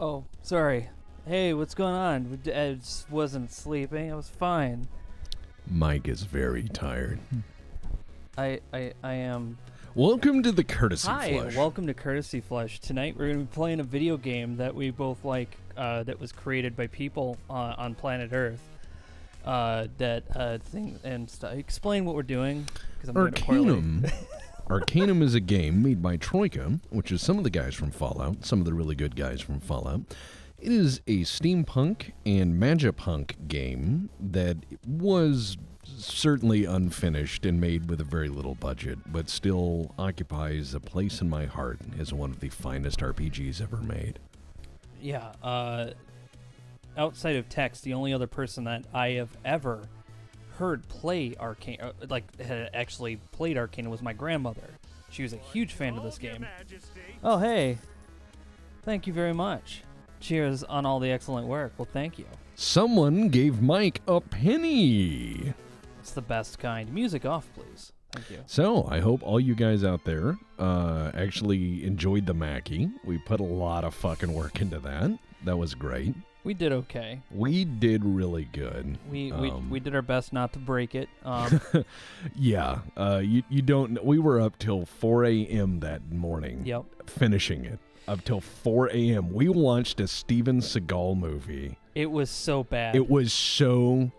Oh, sorry. Hey, what's going on? I just wasn't sleeping. I was fine. Mike is very tired. I am. Welcome to the Courtesy Hi, Flush. welcome to Courtesy Flush. Tonight we're going to be playing a video game that we both like, that was created by people on planet Earth. Explain what we're doing, because I'm doing it Arcanum. poorly. Arcanum is a game made by Troika, which is some of the guys from Fallout, some of the really good guys from Fallout. It is a steampunk and magipunk game that was certainly unfinished and made with a very little budget, but still occupies a place in my heart as one of the finest RPGs ever made. Yeah, outside of text, the only other person that I have ever heard play Arcanum, had actually played Arcanum, was my grandmother. She was a huge fan of this game. Oh, hey. Thank you very much. Cheers on all the excellent work. Well, thank you. Someone gave Mike a penny. It's the best kind. Music off, please. Thank you. So, I hope all you guys out there actually enjoyed the Mackie. We put a lot of fucking work into that. That was great. We did okay. We did really good. We did our best not to break it. Yeah. You don't. We were up till 4 a.m. that morning. Yep. Finishing it up till 4 a.m. We watched a Steven Seagal movie. It was so bad. It was so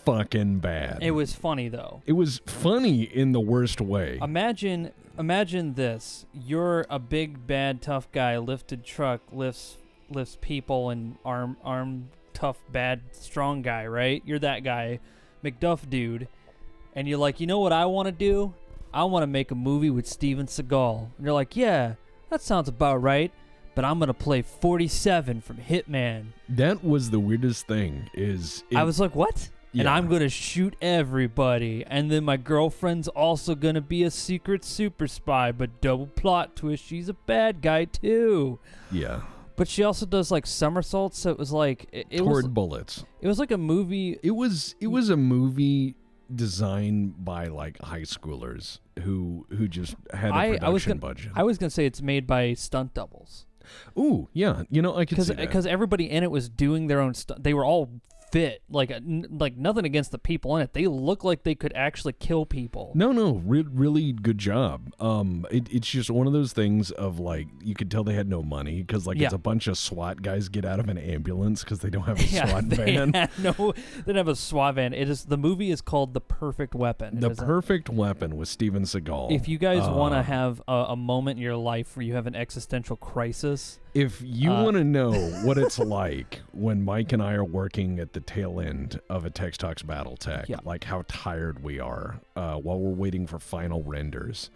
fucking bad. It was funny though. It was funny in the worst way. Imagine this. You're a big bad tough guy, lifted truck, lifts people, and arm tough bad strong guy, right? You're that guy, McDuff dude, and you're like, you know what I want to do? I want to make a movie with Steven Seagal. And you're like, yeah, that sounds about right, but I'm gonna play 47 from Hitman. That was the weirdest thing. I was like, what? Yeah. And I'm gonna shoot everybody, and then my girlfriend's also gonna be a secret super spy, but double plot twist, she's a bad guy too. Yeah. But she also does like somersaults, so it was like bullets. It was like a movie. It was a movie designed by like high schoolers who just had a production budget. I was gonna say it's made by stunt doubles. Ooh, yeah. I could see that. Because everybody in it was doing their own stuff. They were all fit, like nothing against the people in it. They look like they could actually kill people. No, really good job. It's just one of those things of like, you could tell they had no money because it's a bunch of SWAT guys get out of an ambulance because they don't have a SWAT van. They didn't have a SWAT van. The movie is called The Perfect Weapon. The Perfect Weapon with Steven Seagal. If you guys want to have a moment in your life where you have an existential crisis, if you want to know what it's like when Mike and I are working at the tail end of a Tex Talks Battletech, like how tired we are while we're waiting for final renders,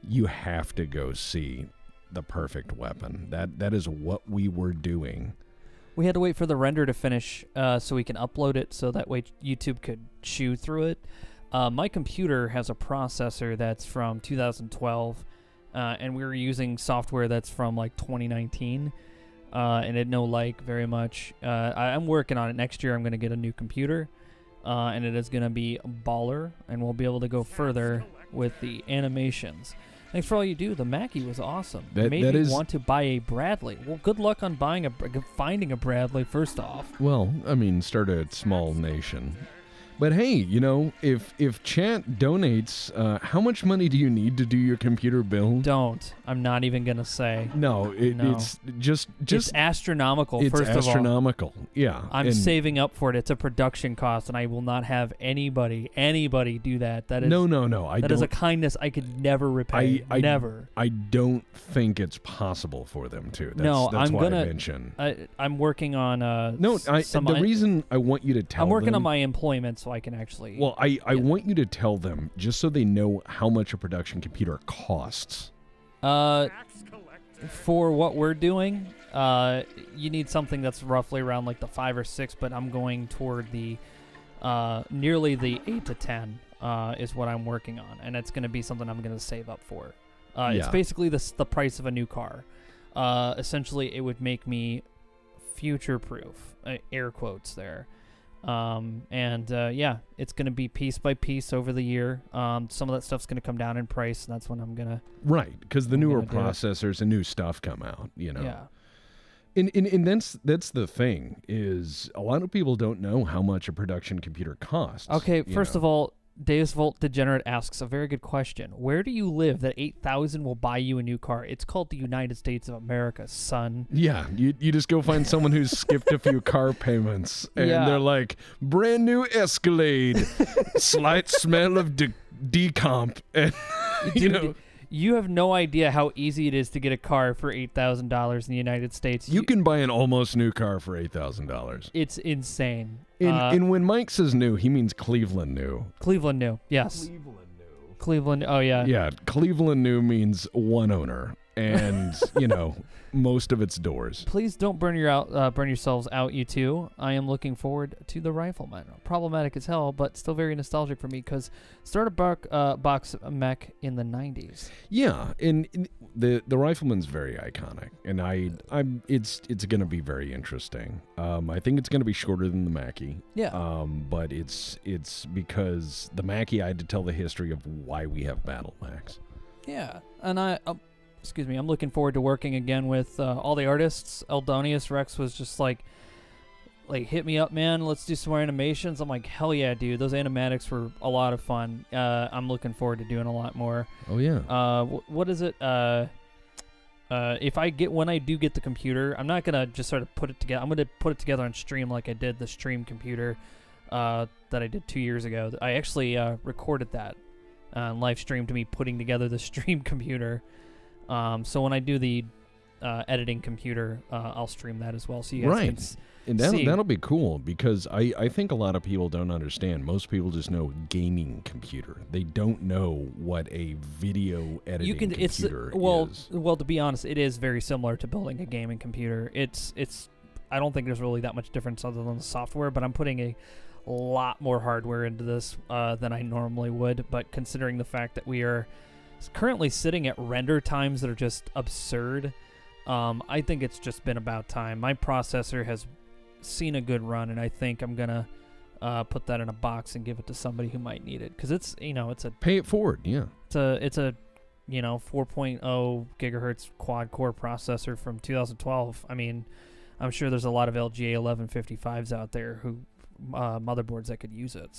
you have to go see The Perfect Weapon. That is what we were doing. We had to wait for the render to finish so we can upload it, so that way YouTube could chew through it. My computer has a processor that's from 2012. And we were using software that's from like 2019, and it no like very much. I'm working on it. Next year I'm going to get a new computer, and it is going to be baller, and we'll be able to go further with the animations. Thanks for all you do. The Mackie was awesome. It made me want to buy a Bradley. Well, good luck on finding a Bradley first off. Well, I mean, start a small nation. But hey, if chat donates, how much money do you need to do your computer build? Don't. I'm not even going to say. No, it's just... It's astronomical, first of all. It's astronomical, yeah. I'm saving up for it. It's a production cost, and I will not have anybody do that. That is No. That is a kindness I could never repay. Never. I don't think it's possible for them to. That's why I mention. I'm working on... the reason I want you to tell them... I'm working on my employment, so I can actually... Well, I want you to tell them, just so they know how much a production computer costs. For what we're doing, you need something that's roughly around like the 5 or 6, but I'm going toward the nearly the 8 to 10 is what I'm working on, and it's going to be something I'm going to save up for. It's basically the price of a new car. Essentially, it would make me future-proof, air quotes there. It's going to be piece by piece over the year. Some of that stuff's going to come down in price, and that's when I'm going to... Right, because the newer processors and new stuff come out, you know. Yeah. And that's the thing, is a lot of people don't know how much a production computer costs. Okay, first of all, Deus Volt Degenerate asks a very good question. Where do you live that 8,000 will buy you a new car? It's called the United States of America, son. Yeah, you just go find someone who's skipped a few car payments, and they're like, brand new Escalade, slight smell of decomp, and Dude, you have no idea how easy it is to get a car for $8,000 in the United States. You can buy an almost new car for $8,000. It's insane. And when Mike says new, he means Cleveland new. Cleveland new, yes. Cleveland, oh yeah. Yeah, Cleveland new means one owner, and most of its doors. Please don't burn yourselves out, you two. I am looking forward to the Rifleman. Problematic as hell, but still very nostalgic for me because starter box mech in the 90s. Yeah, and the Rifleman's very iconic, and it's gonna be very interesting. I think it's gonna be shorter than the Mackie. Yeah. But it's because the Mackie, I had to tell the history of why we have battle mechs. Yeah, and excuse me, I'm looking forward to working again with all the artists. Eldonius Rex was just like, hit me up, man. Let's do some more animations. I'm like, hell yeah, dude. Those animatics were a lot of fun. I'm looking forward to doing a lot more. Oh yeah. What is it? When I do get the computer, I'm not gonna just sort of put it together. I'm gonna put it together on stream like I did the stream computer that I did 2 years ago. I actually recorded that live stream to me putting together the stream computer. So when I do the editing computer, I'll stream that as well, so you guys can see. And that'll be cool, because I think a lot of people don't understand. Most people just know gaming computer. They don't know what a video editing computer is. Well, to be honest, it is very similar to building a gaming computer. It's. I don't think there's really that much difference other than the software, but I'm putting a lot more hardware into this than I normally would. But considering the fact that we are currently sitting at render times that are just absurd, I think it's just been about time. My processor has seen a good run, and I think I'm gonna put that in a box and give it to somebody who might need it, because it's a pay it forward. Yeah, it's a 4.0 gigahertz quad core processor from 2012. I mean, I'm sure there's a lot of LGA 1155s out there who motherboards that could use it.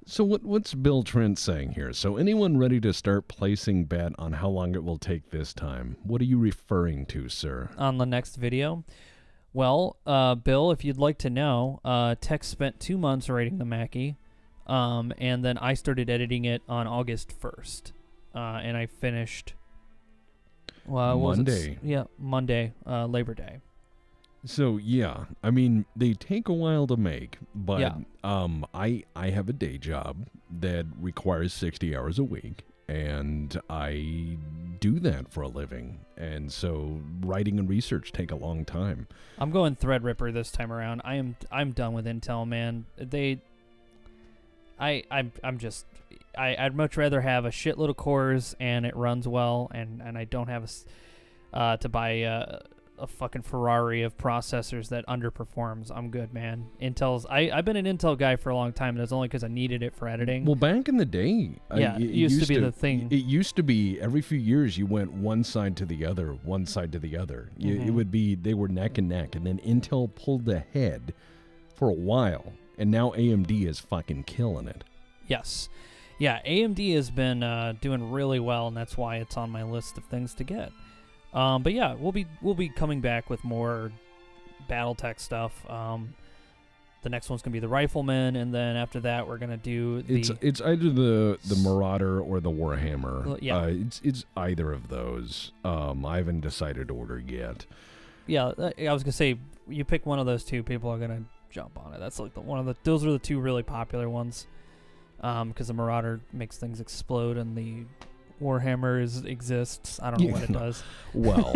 So what's Bill Trent saying here? So anyone ready to start placing bet on how long it will take this time? What are you referring to, sir? On the next video? Well, Bill, if you'd like to know, Tex spent 2 months writing the Mackie, and then I started editing it on August 1st, and I finished Monday. Monday, Labor Day. So yeah, I mean, they take a while to make, but Yeah. I have a day job that requires 60 hours a week, and I do that for a living, and so writing and research take a long time. I'm going Threadripper this time around. I'm done with Intel, man. I'd much rather have a shitload of cores and it runs well, and I don't have to buy a fucking Ferrari of processors that underperforms. I'm good, man. I've been an Intel guy for a long time, and it's only because I needed it for editing. Well, back in the day, it used to be the thing. It used to be every few years you went one side to the other, one side to the other. Mm-hmm. It would be, they were neck and neck, and then Intel pulled ahead for a while, and now AMD is fucking killing it. Yes. Yeah, AMD has been doing really well, and that's why it's on my list of things to get. But yeah, we'll be coming back with more BattleTech stuff. The next one's gonna be the Rifleman, and then after that we're gonna do the. It's either the Marauder or the Warhammer. Yeah. It's either of those. I haven't decided order yet. Yeah, I was gonna say you pick one of those two, people are gonna jump on it. That's like those are the two really popular ones. Because the Marauder makes things explode, and the Warhammer exists. I don't know what it does. Well,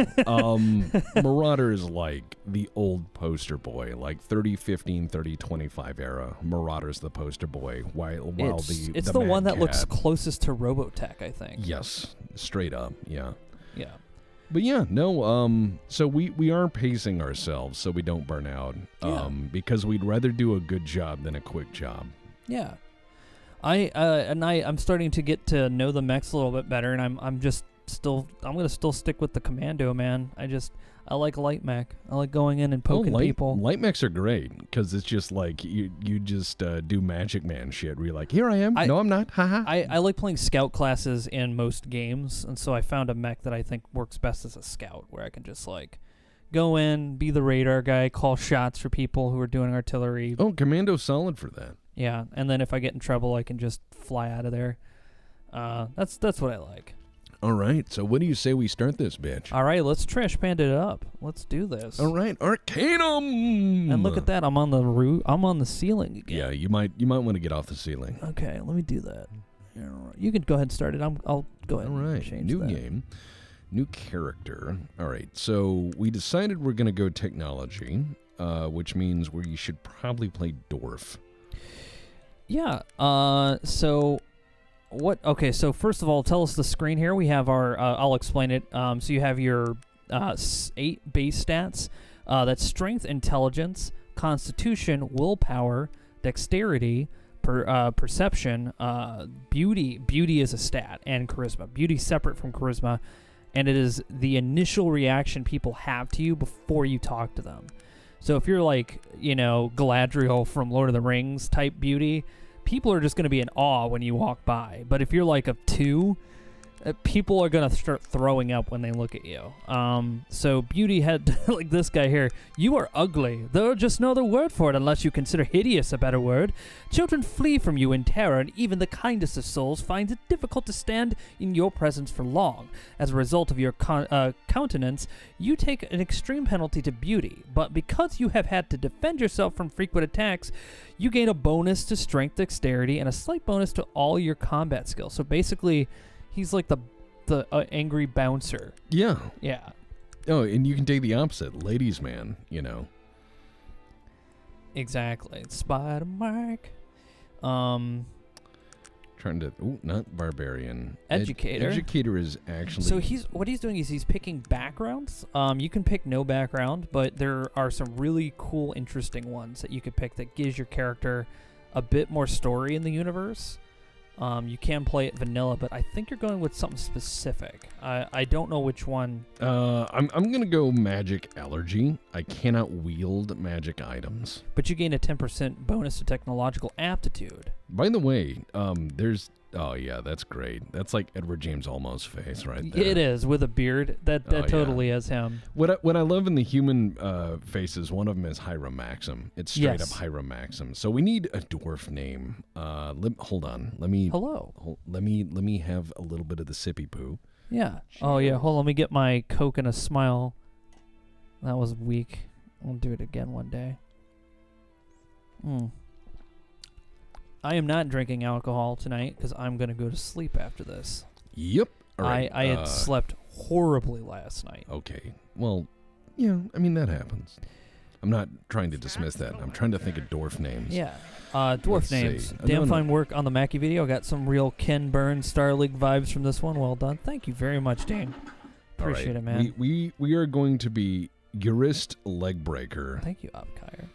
Marauder is like the old poster boy, like 3015, 3025 era. Marauder's the poster boy, while it's the one that looks closest to Robotech, I think. Yes, straight up, yeah. Yeah. But yeah, no, so we are pacing ourselves so we don't burn out, because we'd rather do a good job than a quick job. Yeah. I'm starting to get to know the mechs a little bit better, and I'm gonna still stick with the Commando, man. I like light mech. I like going in and Oh, poking people. light mechs are great because it's just like you just do Magic Man shit where you're like, here I am. No, I'm not. Haha. I like playing scout classes in most games, and so I found a mech that I think works best as a scout, where I can just like go in, be the radar guy, call shots for people who are doing artillery. Oh, Commando's solid for that. Yeah, and then if I get in trouble, I can just fly out of there. That's what I like. All right, so what do you say we start this bitch? All right, let's trash panda it up. Let's do this. All right, Arcanum. And look at that, I'm on the roof. I'm on the ceiling again. Yeah, you might want to get off the ceiling. Okay, let me do that. You can go ahead and start it. I'll go ahead. All and right, change new that. game, new character. All right, so we decided we're gonna go technology, which means you should probably play Dwarf. Yeah. So what? Okay. So first of all, tell us the screen here. We have our. I'll explain it. So you have your 8 base stats. That's strength, intelligence, constitution, willpower, dexterity, perception, beauty. Beauty is a stat, and charisma. Beauty separate from charisma, and it is the initial reaction people have to you before you talk to them. So if you're like, Galadriel from Lord of the Rings type beauty, people are just going to be in awe when you walk by. But if you're like a 2, people are going to start throwing up when they look at you. So beauty had, like this guy here, you are ugly. There are just no other word for it unless you consider hideous a better word. Children flee from you in terror, and even the kindest of souls finds it difficult to stand in your presence for long. As a result of your countenance, you take an extreme penalty to beauty, but because you have had to defend yourself from frequent attacks, you gain a bonus to strength, dexterity, and a slight bonus to all your combat skills. So basically, he's like the angry bouncer. Yeah. Yeah. Oh, and you can take the opposite, ladies' man. Exactly. Spider Mark. Trying to. Oh, not barbarian. Educator. Educator is actually. So what he's doing is he's picking backgrounds. You can pick no background, but there are some really cool, interesting ones that you could pick that gives your character a bit more story in the universe. You can play it vanilla, but I think you're going with something specific. I don't know which one. I'm gonna go magic allergy. I cannot wield magic items. But you gain a 10% bonus to technological aptitude. By the way, there's. Oh yeah, that's great. That's like Edward James Olmos' face right there. It is, with a beard. That totally is him. What I love in the human faces, one of them is Hiram Maxim. It's straight Yes. up Hiram Maxim. So we need a dwarf name. Hold on. Let me. Hello. Let me have a little bit of the sippy poo. Yeah. Oh yeah. Hold on. Let me get my Coke and a smile. That was weak. I'll do it again one day. I am not drinking alcohol tonight because I'm going to go to sleep after this. Yep. All right. I had slept horribly last night. Okay. Well, yeah, I mean, that happens. I'm not trying to dismiss that. I'm trying to think of dwarf names. Yeah. Dwarf Let's names. see. Damn No. fine work on the Mackie video. Got some real Ken Burns Star League vibes from this one. Well done. Thank you very much, Dane. All Appreciate right. it, man. We are going to be Jurist Legbreaker. Thank you, Abkire.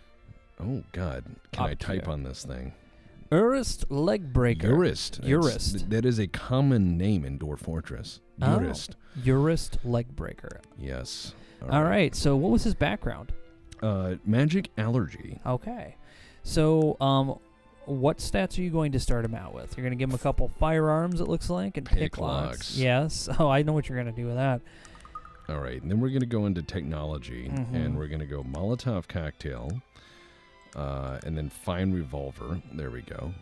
Oh, God. Can I Up type here. on this thing? Urist Legbreaker. Jurist. Jurist. That is a common name in Dwarf Fortress. Jurist. Jurist Legbreaker. Yes. All right. So what was his background? Magic allergy. Okay. So what stats are you going to start him out with? You're going to give him a couple firearms, it looks like, and picklocks. Picklocks. Yes. Oh, I know what you're going to do with that. All right. And then we're going to go into technology, Mhm. and we're going to go Molotov cocktail, and then fine revolver. There we go.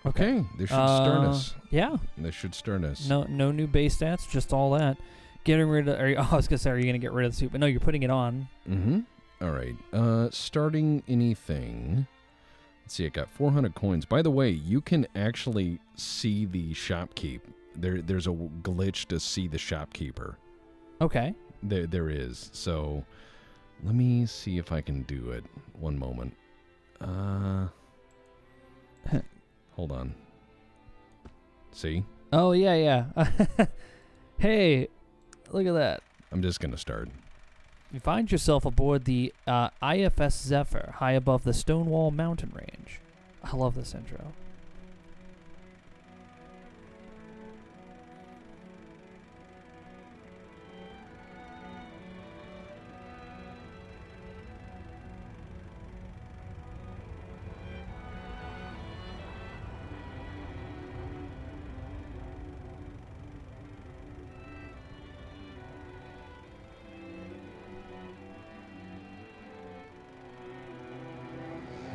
Okay. This should start us. Yeah. This should start us. No new base stats, just all that. Getting rid of. I was going to say, are you going to get rid of the suit? But no, you're putting it on. Mm-hmm. All right. Starting anything. Let's see. I got 400 coins. By the way, you can actually see the shopkeep. There's a glitch to see the shopkeeper. Okay. There is. So let me see if I can do it. One moment. Hold on. See? Oh, yeah. Hey, look at that. I'm just going to start. You find yourself aboard the IFS Zephyr, high above the Stonewall mountain range. I love this intro.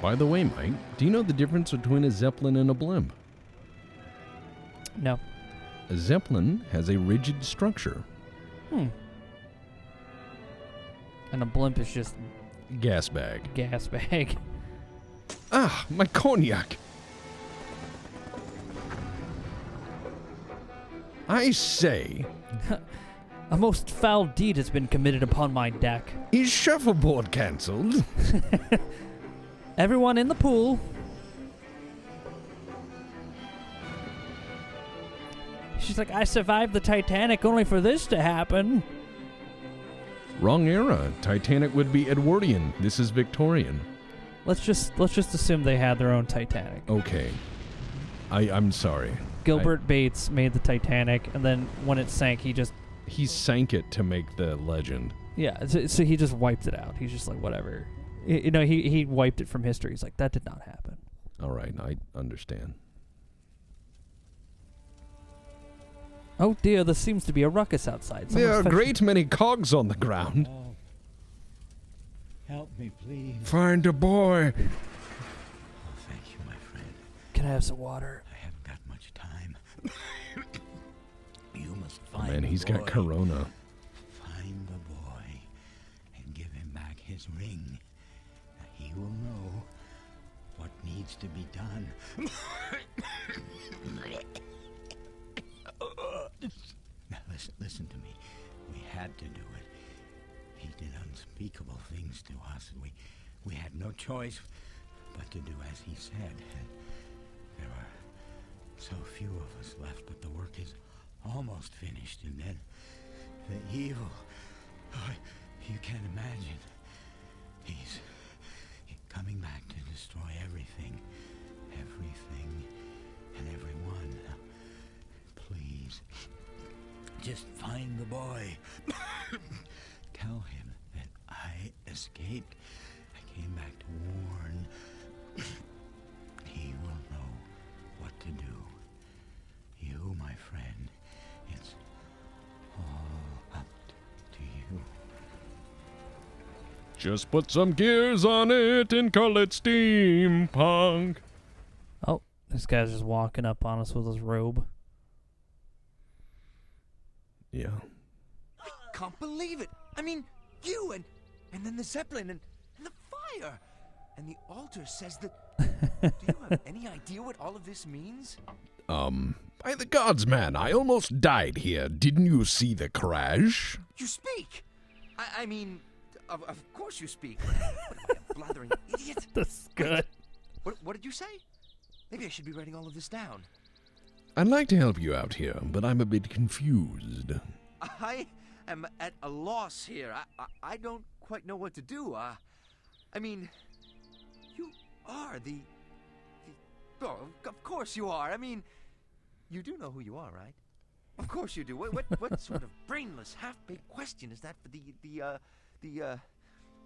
By the way, Mike, do you know the difference between a Zeppelin and a blimp? No. A Zeppelin has a rigid structure. And a blimp is just Gas bag. gas bag. Ah, my cognac! I say, A most foul deed has been committed upon my deck. is shuffleboard cancelled? Everyone in the pool. She's like, I survived the Titanic only for this to happen. Wrong era. Titanic would be Edwardian. This is Victorian. Let's just assume they had their own Titanic. Okay. I'm sorry. Gilbert Bates made the Titanic, and then when it sank, He sank it to make the legend. yeah. So he just wiped it out. He's just like, whatever. He wiped it from history. He's like, that did not happen. All right, I understand. Oh dear, there seems to be a ruckus outside. There are Someone's a fetching- great many cogs on the ground. Oh, help me, please. Find a boy. Oh, thank you, my friend. Can I have some water? I haven't got much time. You must Oh, find man, the he's boy. got corona. Find the boy and give him back his ring. He will know what needs to be done. Now listen to me. We had to do it. He did unspeakable things to us. We had no choice but to do as he said. There are so few of us left, but the work is almost finished. And then the evil. Oh, you can't imagine. He's coming back to destroy everything. Everything and everyone. Please. Just find the boy. Tell him that I escaped. I came back to warn. He will know what to do. You, my friend, it's all up to you. Just put some gears on it and call it steampunk. Oh, this guy's just walking up on us with his robe. Yeah. I can't believe it. I mean, you and then the Zeppelin and the fire. And the altar says that... Do you have any idea what all of this means? By the gods, man, I almost died here. Didn't you see the crash? You speak. I mean, of course you speak. What am I, a blathering idiot? That's good. What did you say? Maybe I should be writing all of this down. I'd like to help you out here, but I'm a bit confused. I am at a loss here. I don't quite know what to do. I mean, you are the... Oh, of course you are. I mean, you do know who you are, right? Of course you do. What sort of brainless, half-baked question is that for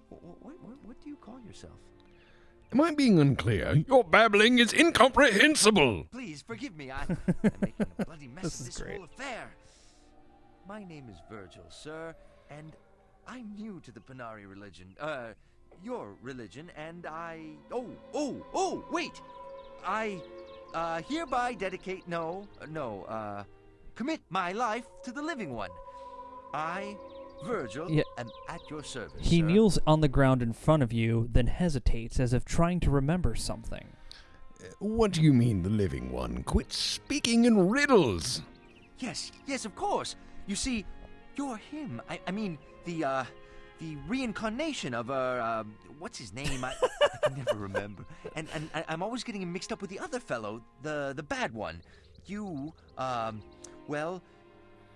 what do you call yourself? Am I being unclear? Your babbling is incomprehensible. Please forgive me. I'm making a bloody mess This of is this great. whole affair. My name is Virgil, sir, and I'm new to the Panari religion. Your religion, and wait! I hereby dedicate, commit my life to the living one. I, Virgil, Yeah. am at your service, He sir. kneels on the ground in front of you, then hesitates as if trying to remember something. What do you mean, the living one? Quit speaking in riddles. Yes, of course. You see, you're him. I mean, the reincarnation of what's his name? I can never remember. And I'm always getting him mixed up with the other fellow, the bad one. You, well,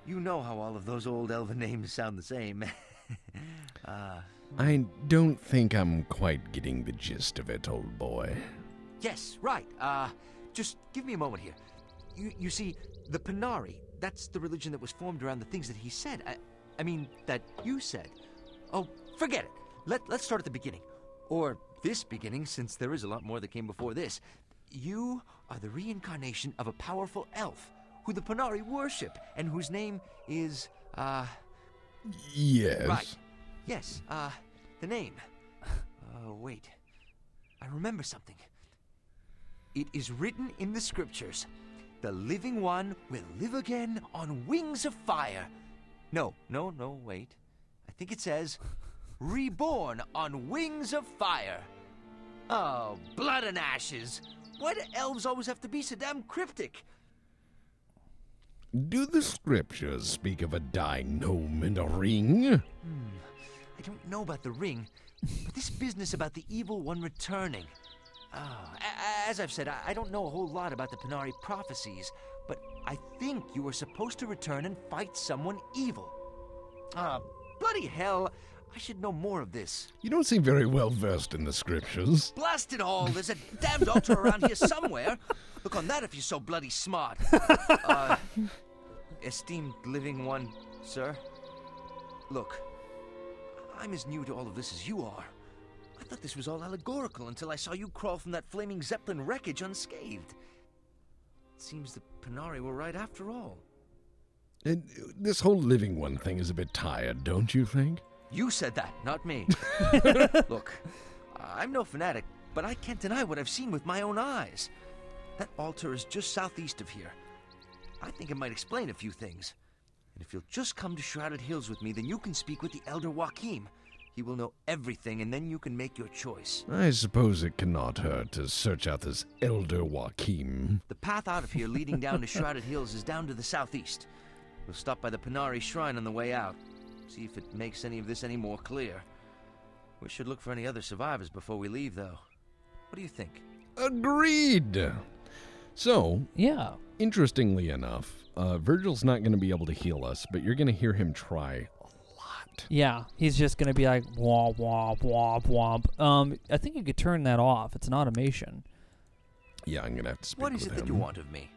you know how all of those old elven names sound the same. I don't think I'm quite getting the gist of it, old boy. Yes, right. Just give me a moment here. You see, the Panari, that's the religion that was formed around the things that he said. I mean, that you said. Oh, forget it. Let's start at the beginning. Or this beginning, since there is a lot more that came before this. You are the reincarnation of a powerful elf who the Panari worship and whose name is, Yes. Right. Yes, the name. Wait. I remember something. It is written in the scriptures. The living one will live again on wings of fire. No, wait. I think it says, reborn on wings of fire. Oh, blood and ashes. Why do elves always have to be so damn cryptic? Do the scriptures speak of a dying gnome in a ring? I don't know about the ring, but this business about the evil one returning. As I've said, I don't know a whole lot about the Pannari prophecies, but I think you were supposed to return and fight someone evil. Bloody hell, I should know more of this. You don't seem very well versed in the scriptures. Blast it all, there's a damned altar around here somewhere. Look on that if you're so bloody smart. Esteemed living one, sir. Look, I'm as new to all of this as you are. I thought this was all allegorical until I saw you crawl from that flaming Zeppelin wreckage unscathed. It seems the Pannari were right after all. And this whole living one thing is a bit tired, don't you think? You said that, not me. Look, I'm no fanatic, but I can't deny what I've seen with my own eyes. That altar is just southeast of here. I think it might explain a few things. And if you'll just come to Shrouded Hills with me, then you can speak with the Elder Joachim. He will know everything, and then you can make your choice. I suppose it cannot hurt to search out this Elder Joachim. The path out of here leading down to Shrouded Hills is down to the southeast. We'll stop by the Pannari Shrine on the way out. See if it makes any of this any more clear. We should look for any other survivors before we leave, though. What do you think? Agreed! So, Yeah. interestingly enough, Virgil's not going to be able to heal us, but you're going to hear him try a lot. Yeah, he's just going to be like, womp, womp, womp, womp. I think you could turn that off. It's an automation. Yeah, I'm going to have to speak What is with it that him. you want of me?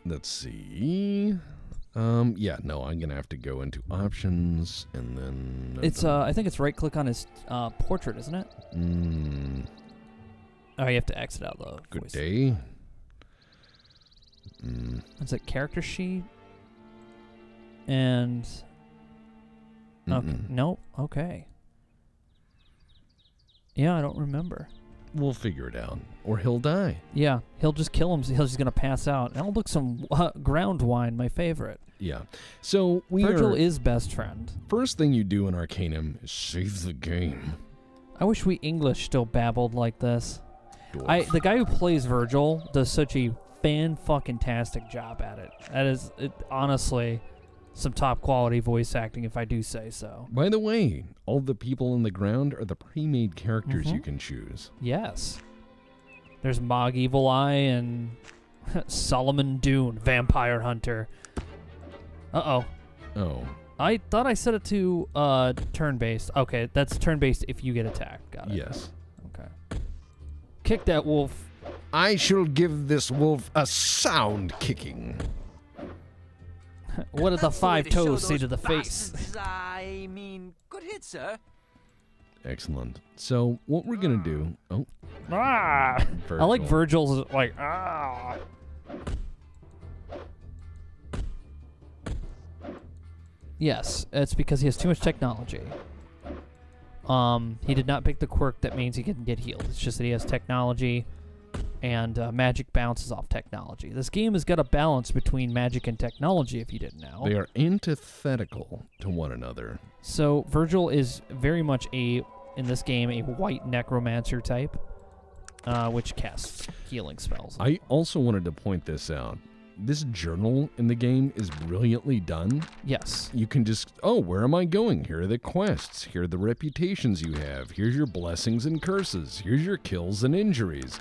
Let's see. Yeah, no, I'm going to have to go into options, and then... It's, I think it's right-click on his portrait, isn't it? Oh, you have to exit out the Good voice. day. Is it character sheet? And... Okay. Nope. Okay. Yeah, I don't remember. We'll figure it out. Or he'll die. Yeah, he'll just kill him. He's just going to pass out. And I'll look some ground wine, my favorite. Yeah. So Virgil is best friend. First thing you do in Arcanum is save the game. I wish we English still babbled like this. Dwarf. The guy who plays Virgil does such a fan-fucking-tastic job at it. That is, honestly, some top-quality voice acting, if I do say so. By the way, all the people on the ground are the pre-made characters you can choose. Yes. There's Mog Evil Eye and Solomon Dune, Vampire Hunter. Uh-oh. Oh. I thought I set it to turn-based. Okay, that's turn-based if you get attacked. Got it. Yes. Okay. Kick that wolf. I shall give this wolf a sound kicking. What did the That's the way five to show toes say those to the face? bastards. I mean, good hit, sir. Excellent. So what we're going to do... Oh, Ah! I like Virgil. Virgil's like, ah. Yes, it's because he has too much technology. He did not pick the quirk that means he can get healed. It's just that he has technology, and magic bounces off technology. This game has got a balance between magic and technology, if you didn't know. They are antithetical to one another. So Virgil is very much in this game, a white necromancer type, which casts healing spells. I also wanted to point this out. This journal in the game is brilliantly done. Yes. You can just, where am I going? Here are the quests. Here are the reputations you have. Here's your blessings and curses. Here's your kills and injuries.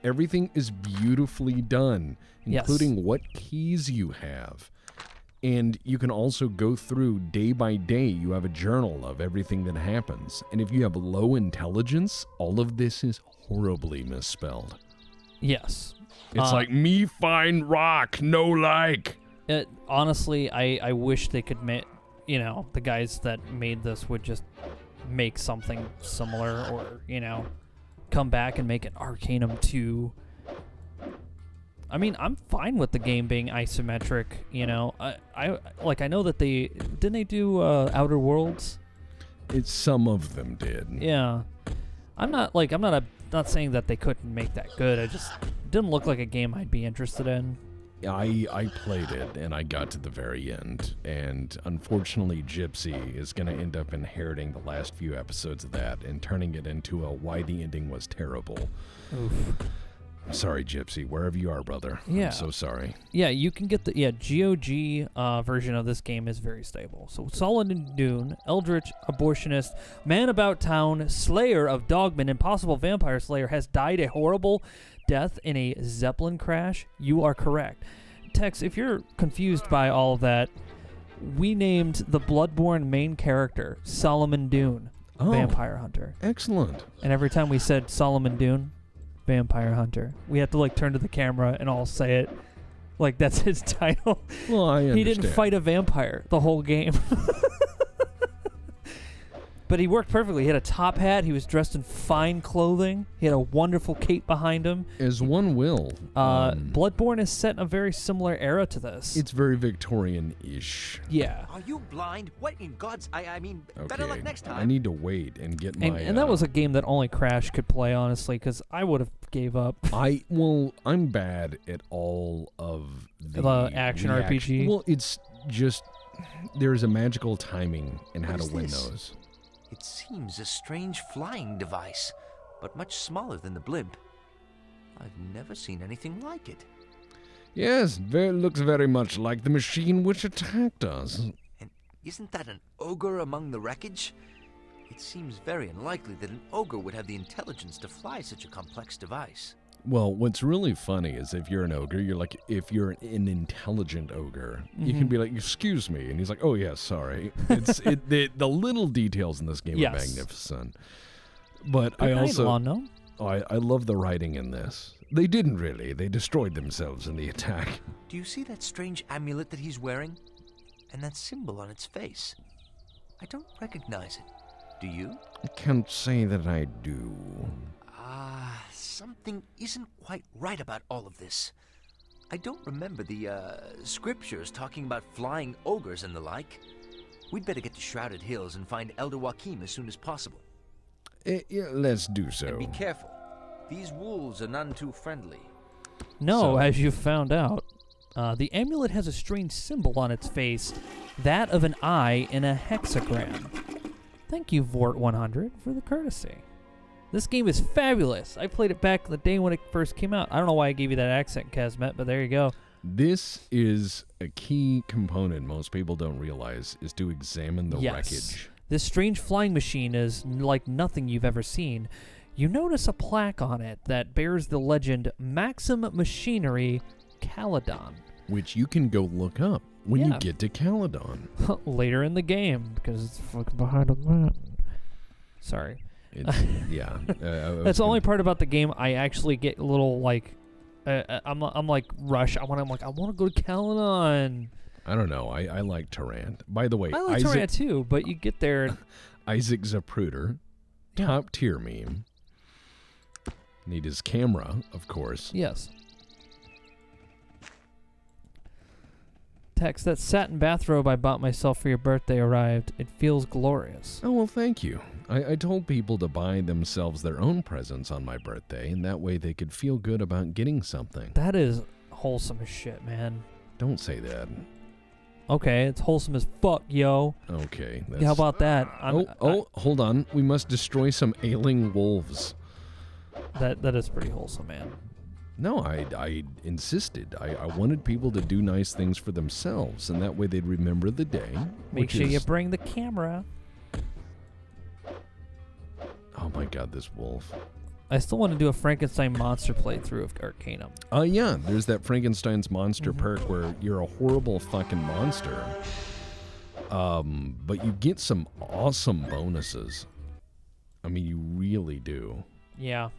Everything is beautifully done, including what keys you have. And you can also go through day by day. You have a journal of everything that happens. And if you have low intelligence, all of this is horribly misspelled. Yes. It's like, me find rock, no like. Honestly, I wish they could make, the guys that made this would just make something similar or, come back and make an Arcanum 2. I mean, I'm fine with the game being isometric, I know that didn't they do Outer Worlds? Some of them did. Yeah. not saying that they couldn't make that good. I just didn't look like a game I'd be interested in. I played it, and I got to the very end, and unfortunately Gypsy is going to end up inheriting the last few episodes of that and turning it into a why the ending was terrible. Oof. I'm sorry, Gypsy, wherever you are, brother. Yeah. I'm so sorry. Yeah, you can get the GOG version of this game is very stable. So Solid Dune, Eldritch Abortionist, Man About Town, Slayer of Dogmen, Impossible Vampire Slayer has died a horrible death in a Zeppelin crash. You are correct. Tex, if you're confused by all of that, we named the Bloodborne main character Solomon Dune, Vampire Hunter. Excellent. And every time we said Solomon Dune, Vampire Hunter, we had to turn to the camera and all say it like that's his title. Well, I understand. He didn't fight a vampire the whole game. But he worked perfectly. He had a top hat. He was dressed in fine clothing. He had a wonderful cape behind him. As one will. Bloodborne is set in a very similar era to this. It's very Victorian-ish. Yeah. Are you blind? What in God's... I mean, better luck next time. I need to wait and get my... And that was a game that only Crash could play, honestly, because I would have gave up. I'm bad at all of the action RPG. Well, it's just... There's a magical timing in how to win those. It seems a strange flying device, but much smaller than the blimp. I've never seen anything like it. Yes, looks very much like the machine which attacked us. And isn't that an ogre among the wreckage? It seems very unlikely that an ogre would have the intelligence to fly such a complex device. Well, what's really funny is if you're an ogre, if you're an intelligent ogre, you can be like, excuse me. And he's like, oh, yeah, sorry. The little details in this game are magnificent. But I love the writing in this. They didn't really. They destroyed themselves in the attack. Do you see that strange amulet that he's wearing? And that symbol on its face? I don't recognize it. Do you? I can't say that I do. Something isn't quite right about all of this. I don't remember the scriptures talking about flying ogres and the like. We'd better get to Shrouded Hills and find Elder Joachim as soon as possible. Yeah, let's do so. And be careful. These wolves are none too friendly. No, as you found out, the amulet has a strange symbol on its face, that of an eye in a hexagram. Thank you, Vort100, for the courtesy. This game is fabulous. I played it back in the day when it first came out. I don't know why I gave you that accent, Kazmet, but there you go. This is a key component most people don't realize, is to examine the wreckage. This strange flying machine is like nothing you've ever seen. You notice a plaque on it that bears the legend Maxim Machinery Caledon. Which you can go look up when you get to Caledon. Later in the game, because it's fucking behind a mountain. Sorry. That's the only part about the game I actually get a little I'm like Rush. I want to go to Caledon. I don't know. I like Tarant. By the way, I like Tarant too, but you get there. Isaac Zapruder, top tier meme. Need his camera, of course. Yes. Text, that satin bathrobe I bought myself for your birthday arrived. It feels glorious. Oh, well, thank you. I told people to buy themselves their own presents on my birthday, and that way they could feel good about getting something. That is wholesome as shit, man. Don't say that. Okay, it's wholesome as fuck, yo. Okay. How about that? Hold on. We must destroy some ailing wolves. That is pretty wholesome, man. No, I insisted. I wanted people to do nice things for themselves, and that way they'd remember the day. Make sure you bring the camera. Oh my god, this wolf. I still want to do a Frankenstein monster playthrough of Arcanum. Yeah, there's that Frankenstein's monster perk where you're a horrible fucking monster. But you get some awesome bonuses. I mean, you really do. Yeah.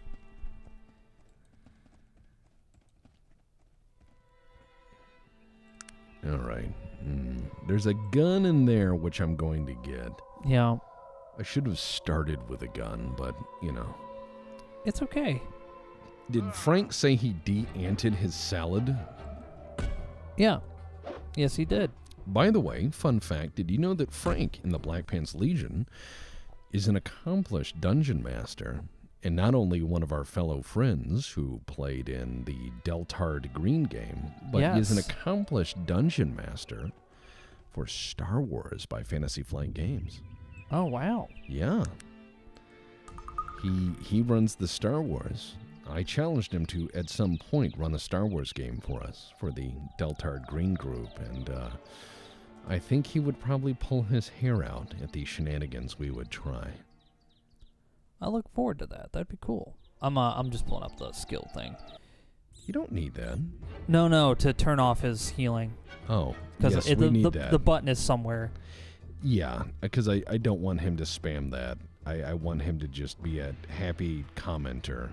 All right. There's a gun in there which I'm going to get. Yeah. I should have started with a gun, but, you know. It's okay. Did Frank say he de-anted his salad? Yeah. Yes, he did. By the way, fun fact, did you know that Frank in the Black Pants Legion is an accomplished dungeon master? And not only one of our fellow friends who played in the Deltard Green game, but he is an Yes. accomplished dungeon master for Star Wars by Fantasy Flight Games. Oh, wow. Yeah. He runs the Star Wars. I challenged him to, at some point, run a Star Wars game for us, for the Deltard Green group, and I think he would probably pull his hair out at the shenanigans we would try. I look forward to that. That'd be cool. I'm just pulling up the skill thing. You don't need that. No, to turn off his healing. Oh, Because yes, we need that. the button is somewhere. Yeah, because I don't want him to spam that. I want him to just be a happy commenter.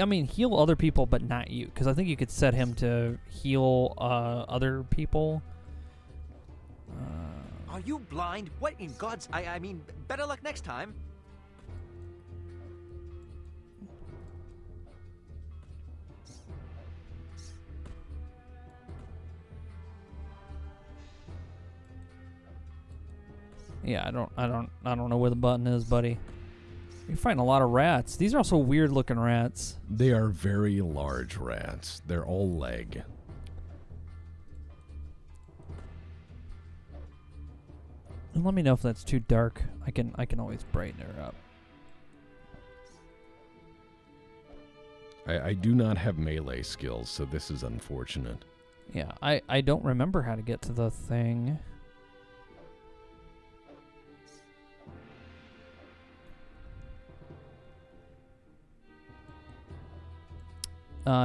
I mean, heal other people, but not you. Because I think you could set him to heal other people. Are you blind? What in God's... I mean, better luck next time. Yeah, I don't know where the button is, buddy. You're fighting a lot of rats. These are also weird looking rats. They are very large rats. They're all leg. And let me know if that's too dark. I can always brighten her up. I do not have melee skills, so this is unfortunate. Yeah, I don't remember how to get to the thing.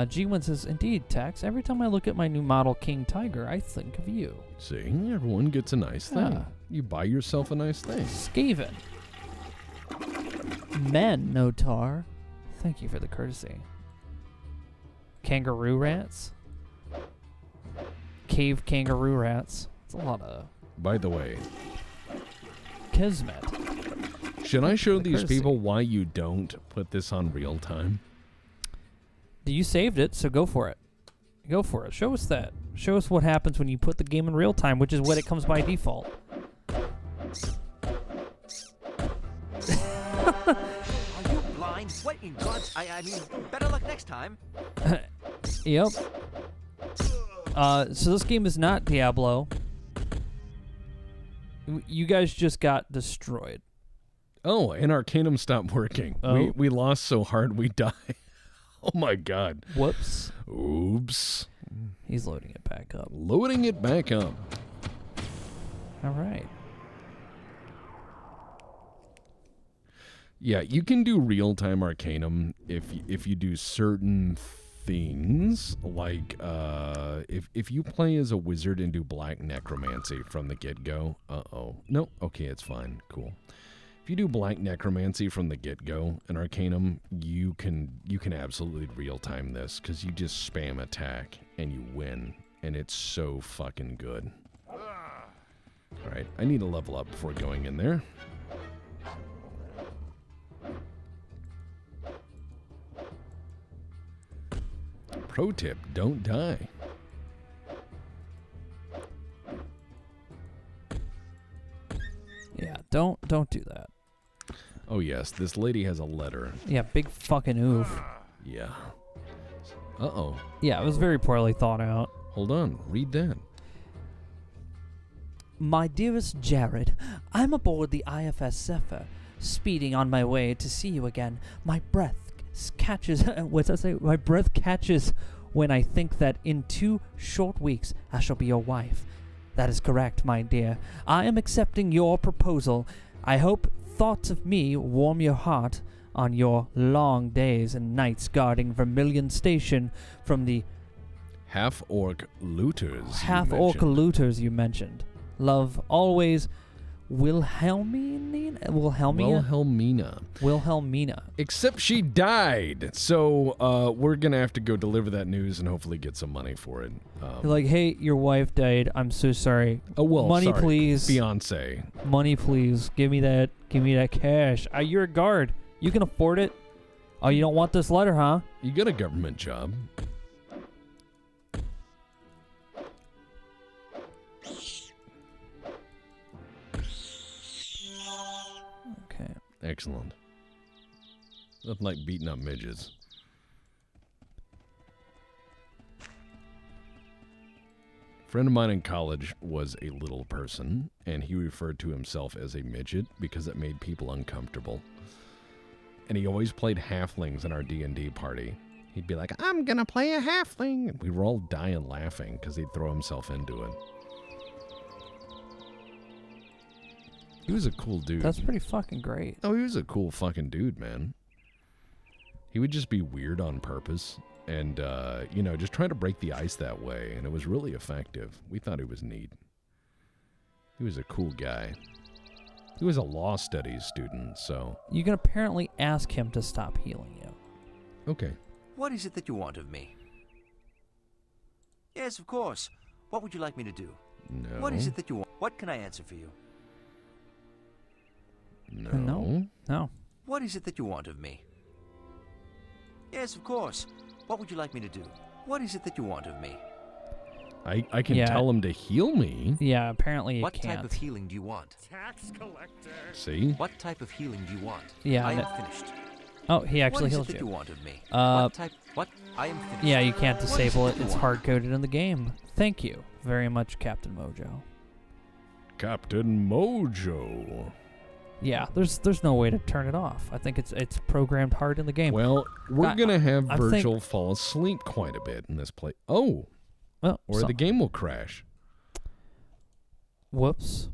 G-Win says, indeed, Tex, every time I look at my new model King Tiger, I think of you. See, everyone gets a nice thing. Yeah. You buy yourself a nice thing. Skaven. Men, Notar. Thank you for the courtesy. Kangaroo rats. Cave kangaroo rats. It's a lot of... By the way, Kismet. should I show The these courtesy. people why you don't put this on real time? You saved it, so go for it. Go for it. Show us that. Show us what happens when you put the game in real time, which is what it comes by default. Are you blind? What in God's... I mean, better luck next time. Yep. So this game is not Diablo. You guys just got destroyed. Oh, and Arcanum stopped working. Oh. We lost so hard we died. Oh my god. Whoops. Oops. He's loading it back up. Loading it back up. All right. Yeah, you can do real-time Arcanum if you do certain things, like if you play as a wizard and do Black Necromancy from the get-go. Uh-oh. No, okay, it's fine. Cool. If you do Black Necromancy from the get-go in Arcanum, you can absolutely real-time this, because you just spam attack and you win, and it's so fucking good. Alright, I need to level up before going in there. Pro tip, don't die. Yeah, don't do that. Oh yes, this lady has a letter. Yeah, big fucking oof. Yeah. Uh-oh. Yeah, it was very poorly thought out. Hold on, read that. My dearest Jared, I'm aboard the IFS Zephyr, speeding on my way to see you again. My breath catches... What's that say? My breath catches when I think that in 2 short weeks I shall be your wife. That is correct, my dear. I am accepting your proposal. I hope thoughts of me warm your heart on your long days and nights guarding Vermilion Station from the Half-orc looters. half-orc looters you mentioned. Love always, Wilhelmina? Wilhelmina. Except she died. So we're going to have to go deliver that news and hopefully get some money for it. Like, hey, your wife died. I'm so sorry. Oh, well, money, sorry. please. Fiance. Money, please. Give me that cash. You're a guard. You can afford it. Oh, you don't want this letter, huh? You got a government job. Okay. Excellent. Nothing like beating up midgets. A friend of mine in college was a little person, and he referred to himself as a midget because it made people uncomfortable. And he always played halflings in our D&D party. He'd be like, I'm gonna play a halfling. And we were all dying laughing because he'd throw himself into it. He was a cool dude. That's pretty fucking great. Oh, he was a cool fucking dude, man. He would just be weird on purpose and, just trying to break the ice that way. And it was really effective. We thought he was neat. He was a cool guy. He was a law studies student, so... You can apparently ask him to stop healing you. Okay. What is it that you want of me? Yes, of course. What would you like me to do? No. What is it that you want? What can I answer for you? No. No. What is it that you want of me? Yes, of course. What would you like me to do? What is it that you want of me? I can tell him to heal me. Yeah, apparently you What can't. type of healing do you want? Tax collector. See? What type of healing do you want? Yeah, I am that- finished. Oh, he actually What is healed it that you you. want of me? What type? What? I am finished. Yeah, you can't What is disable it. that you It's want? hard-coded in the game. Thank you very much, Captain Mojo. Captain Mojo. Yeah, there's no way to turn it off. I think it's programmed hard in the game. Well, we're going to have I Virgil think- fall asleep quite a bit in this play. Oh, Well, or the game will crash. Whoops.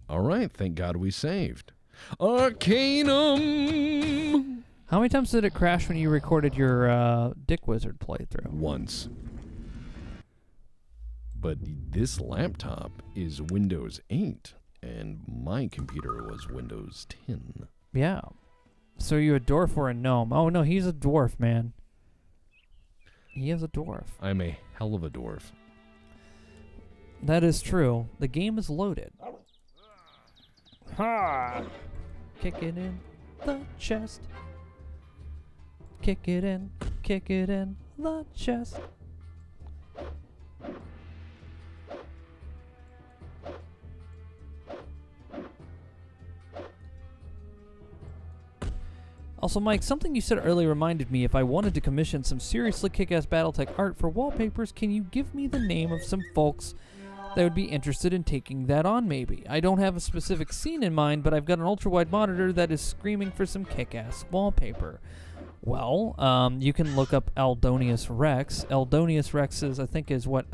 All right, thank God we saved. Arcanum! How many times did it crash when you recorded your Dick Wizard playthrough? Once. But this laptop is Windows 8, and my computer was Windows 10. Yeah. So you a dwarf or a gnome? Oh no, he's a dwarf, man. He is a dwarf. I'm a hell of a dwarf. That is true. The game is loaded. Ha! Kick it in the chest. Kick it in the chest. Also, Mike, something you said earlier reminded me if I wanted to commission some seriously kick-ass Battletech art for wallpapers, can you give me the name of some folks that would be interested in taking that on, maybe? I don't have a specific scene in mind, but I've got an ultra-wide monitor that is screaming for some kick-ass wallpaper. Well, you can look up Eldonius Rex. Eldonius Rex is, I think, is what,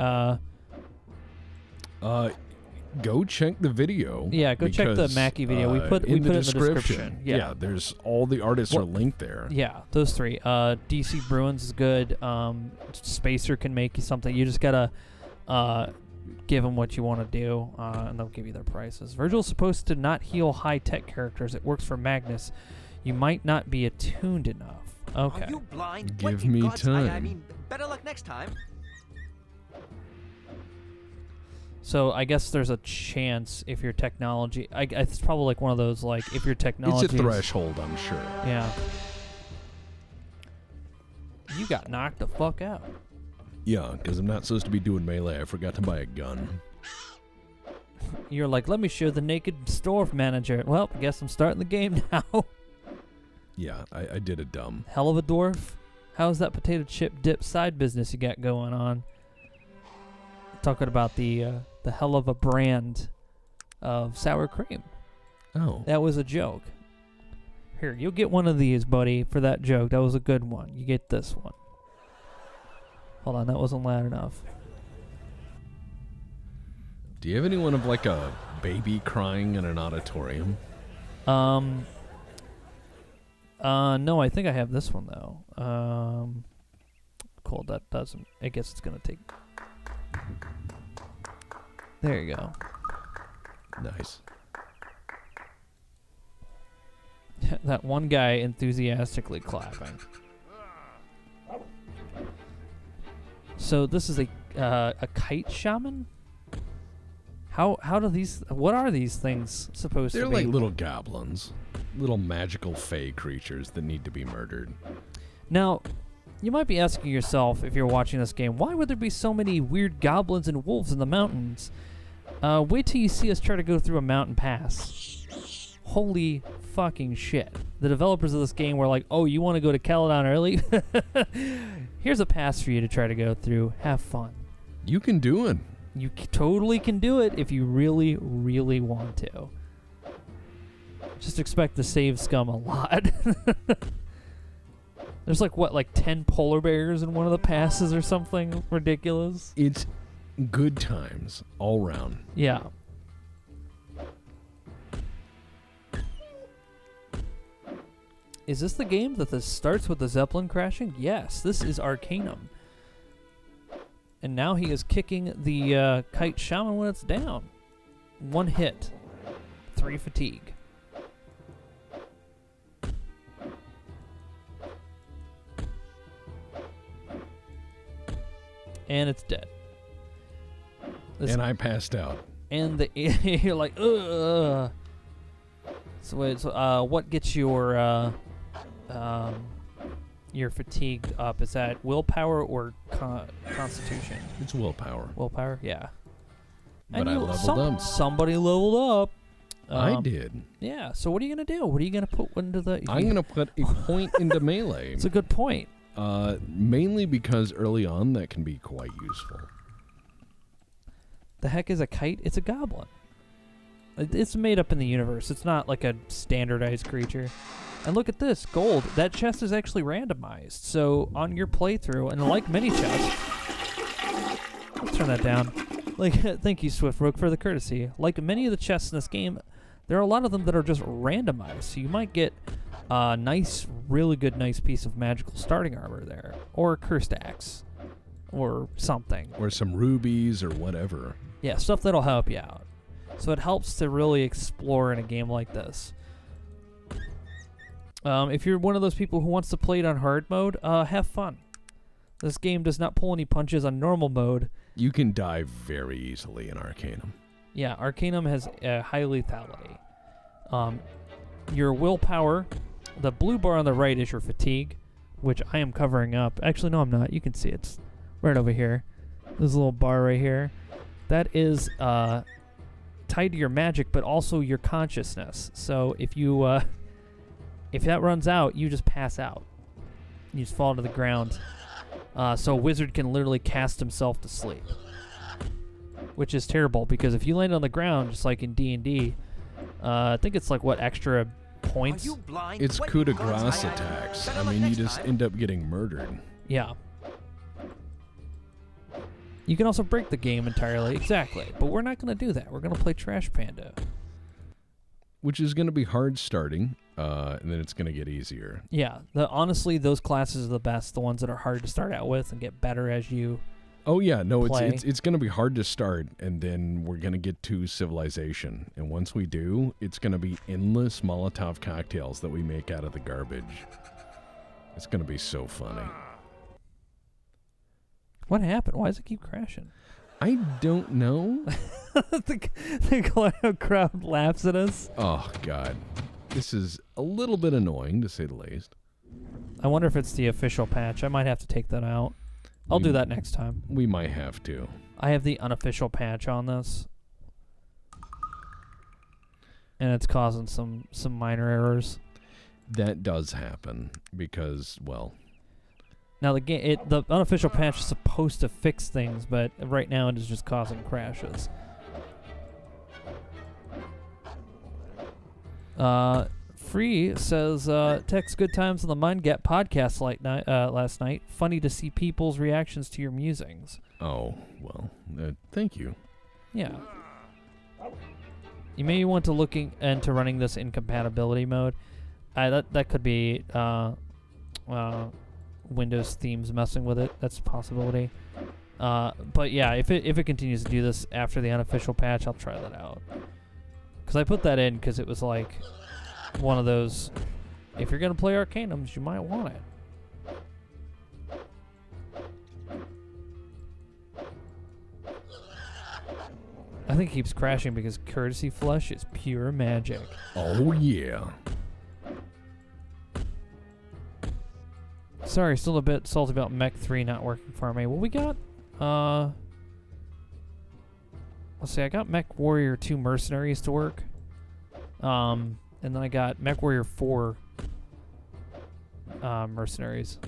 Go check the video. Yeah, go check the because, Mackie video. We put it in the description. Yeah, there's all the artists are linked there. Yeah, those three. DC Bruins is good. Spacer can make you something. You just gotta give them what you want to do, and they'll give you their prices. Virgil's supposed to not heal high-tech characters. It works for Magnus. You might not be attuned enough. Okay. Are you blind? Give What in me God's- time. I mean, better luck next time. So I guess there's a chance if your technology... it's probably like one of those, like, if your technology... It's a threshold, I'm sure. Yeah. You got knocked the fuck out. Yeah, because I'm not supposed to be doing melee. I forgot to buy a gun. You're like, let me show the naked store manager. Well, I guess I'm starting the game now. Yeah, I did a dumb. Hell of a dwarf. How's that potato chip dip side business you got going on? Talking about the hell of a brand of sour cream. Oh. That was a joke. Here, you'll get one of these, buddy, for that joke. That was a good one. You get this one. Hold on, that wasn't loud enough. Do you have anyone of like a baby crying in an auditorium? No, I think I have this one though. Cool, that doesn't. I guess it's gonna take. There you go. Nice. That one guy enthusiastically clapping. So this is a kite shaman. How do these? What are these things supposed They're to be? like little goblins, little magical fey creatures that need to be murdered. Now, you might be asking yourself if you're watching this game, why would there be so many weird goblins and wolves in the mountains? Wait till you see us try to go through a mountain pass. Holy fucking shit. The developers of this game were like, oh, you want to go to Caledon early? Here's a pass for you to try to go through. Have fun. You can do it. You totally can do it if you really, really want to. Just expect to save scum a lot. There's like 10 polar bears in one of the passes or something ridiculous. It's good times all round. Yeah. Is this the game that this starts with the Zeppelin crashing? Yes, this is Arcanum. And now he is kicking the kite shaman when it's down. 1 hit. 3 fatigue. And it's dead. And I passed out. And you're like, ugh. So it's, what gets your fatigue up? Is that willpower or constitution? It's willpower. Willpower, yeah. But I leveled up. Somebody leveled up. I did. Yeah. So what are you gonna do? What are you gonna put into the? I'm gonna put a point into melee. It's a good point. Mainly because early on that can be quite useful. The heck is a kite? It's a goblin. It's made up in the universe. It's not like a standardized creature. And look at this, gold. That chest is actually randomized. So on your playthrough, and like many chests, let's turn that down. Thank you, Swift-Rook, for the courtesy. Like many of the chests in this game, there are a lot of them that are just randomized. So you might get a nice, really good, nice piece of magical starting armor there, or a cursed axe, or something, or some rubies or whatever. Yeah, stuff that'll help you out. So it helps to really explore in a game like this. If you're one of those people who wants to play it on hard mode, have fun. This game does not pull any punches on normal mode. You can die very easily in Arcanum. Yeah, Arcanum has high lethality. Your willpower, the blue bar on the right is your fatigue, which I am covering up. Actually, no, I'm not. You can see it's right over here. There's a little bar right here. That is tied to your magic, but also your consciousness. So if you if that runs out, you just pass out. You just fall to the ground. So a wizard can literally cast himself to sleep, which is terrible because if you land on the ground, just like in D&D, I think it's like what extra points. Are you blind? It's What coup de cause grace I am? attacks. Better I luck mean, you next just time. end up getting murdered. Yeah. You can also break the game entirely, exactly. But we're not going to do that. We're going to play Trash Panda. Which is going to be hard starting, and then it's going to get easier. Yeah, honestly, those classes are the best. The ones that are hard to start out with and get better as you. Oh yeah, no, play. it's going to be hard to start, and then we're going to get to civilization, and once we do, it's going to be endless Molotov cocktails that we make out of the garbage. It's going to be so funny. What happened? Why does it keep crashing? I don't know. the crowd laughs at us. Oh God, this is a little bit annoying to say the least. I wonder if it's the official patch. I might have to take that out. I'll do that next time. We might have to. I have the unofficial patch on this, and it's causing some minor errors. That does happen because, well, now the unofficial patch is supposed to fix things, but right now it is just causing crashes. Free says, text good times on the Mind Gap podcast last night. Funny to see people's reactions to your musings. oh, well, thank you. Yeah. You may want to look into running this in compatibility mode. That could be Windows themes messing with it. That's a possibility. But yeah, if it continues to do this after the unofficial patch, I'll try that out. Because I put that in because it was like one of those, if you're going to play Arcanums, you might want it. I think it keeps crashing because Courtesy Flush is pure magic. Oh yeah. Sorry, still a bit salty about Mech 3 not working for me. What we got? Let's see, I got Mech Warrior 2 Mercenaries to work. And then I got Mech Warrior 4 Mercenaries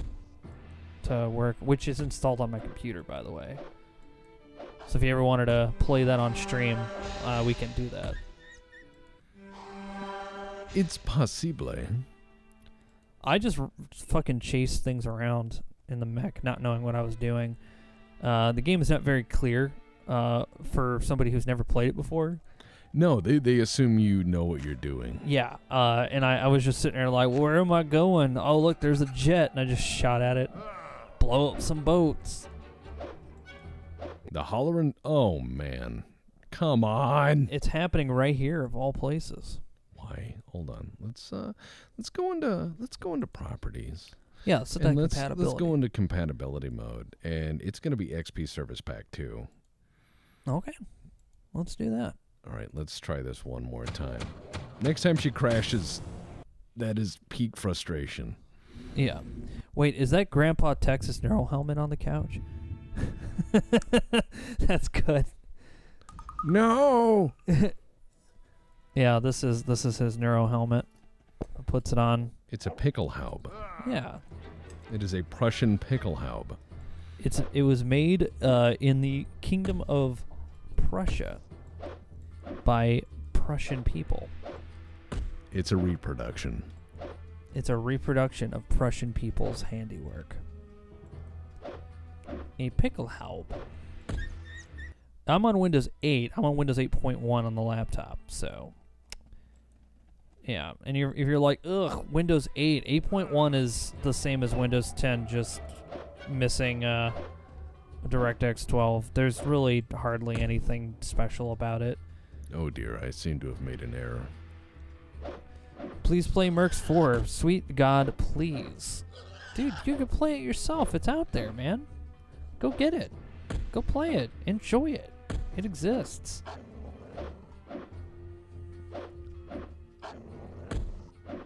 to work, which is installed on my computer, by the way. So if you ever wanted to play that on stream, we can do that. It's possible. I just fucking chased things around in the mech, not knowing what I was doing. The game is not very clear for somebody who's never played it before. No, they assume you know what you're doing. Yeah, and I was just sitting there like, where am I going? Oh, look, there's a jet, and I just shot at it. Blow up some boats. The hollering. Oh man, come on! It's happening right here, of all places. Why? Hold on. Let's go into properties. Yeah, let's set that compatibility. Let's go into compatibility mode, and it's going to be XP Service Pack 2. Okay, let's do that. All right, let's try this one more time. Next time she crashes, that is peak frustration. Yeah. Wait, is that Grandpa Texas Neural helmet on the couch? That's good. No. Yeah, this is his Neuro helmet. Puts it on. It's a Pickelhaube. Yeah. It is a Prussian Pickelhaube. It was made in the Kingdom of Prussia by Prussian people. It's a reproduction. It's a reproduction of Prussian people's handiwork. A Pickelhaube. I'm on Windows 8. I'm on Windows 8.1 on the laptop, so yeah. And if you're like, ugh, Windows 8, 8.1 is the same as Windows 10, just missing DirectX 12. There's really hardly anything special about it. Oh dear, I seem to have made an error. Please play Mercs 4. Sweet God, please. Dude, you can play it yourself. It's out there, man. Go get it. Go play it. Enjoy it. It exists.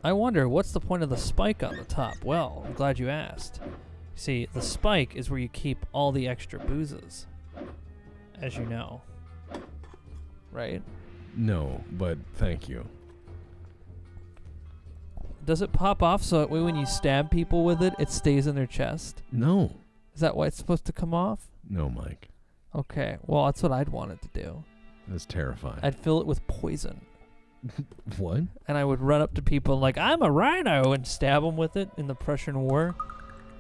I wonder, what's the point of the spike on the top? Well, I'm glad you asked. See, the spike is where you keep all the extra boozes, as you know. Right? No, but thank you. Does it pop off so that way when you stab people with it, it stays in their chest? No. Is that why it's supposed to come off? No, Mike. Okay, well, that's what I'd want it to do. That's terrifying. I'd fill it with poison. What? And I would run up to people like, I'm a rhino, and stab them with it in the Prussian War.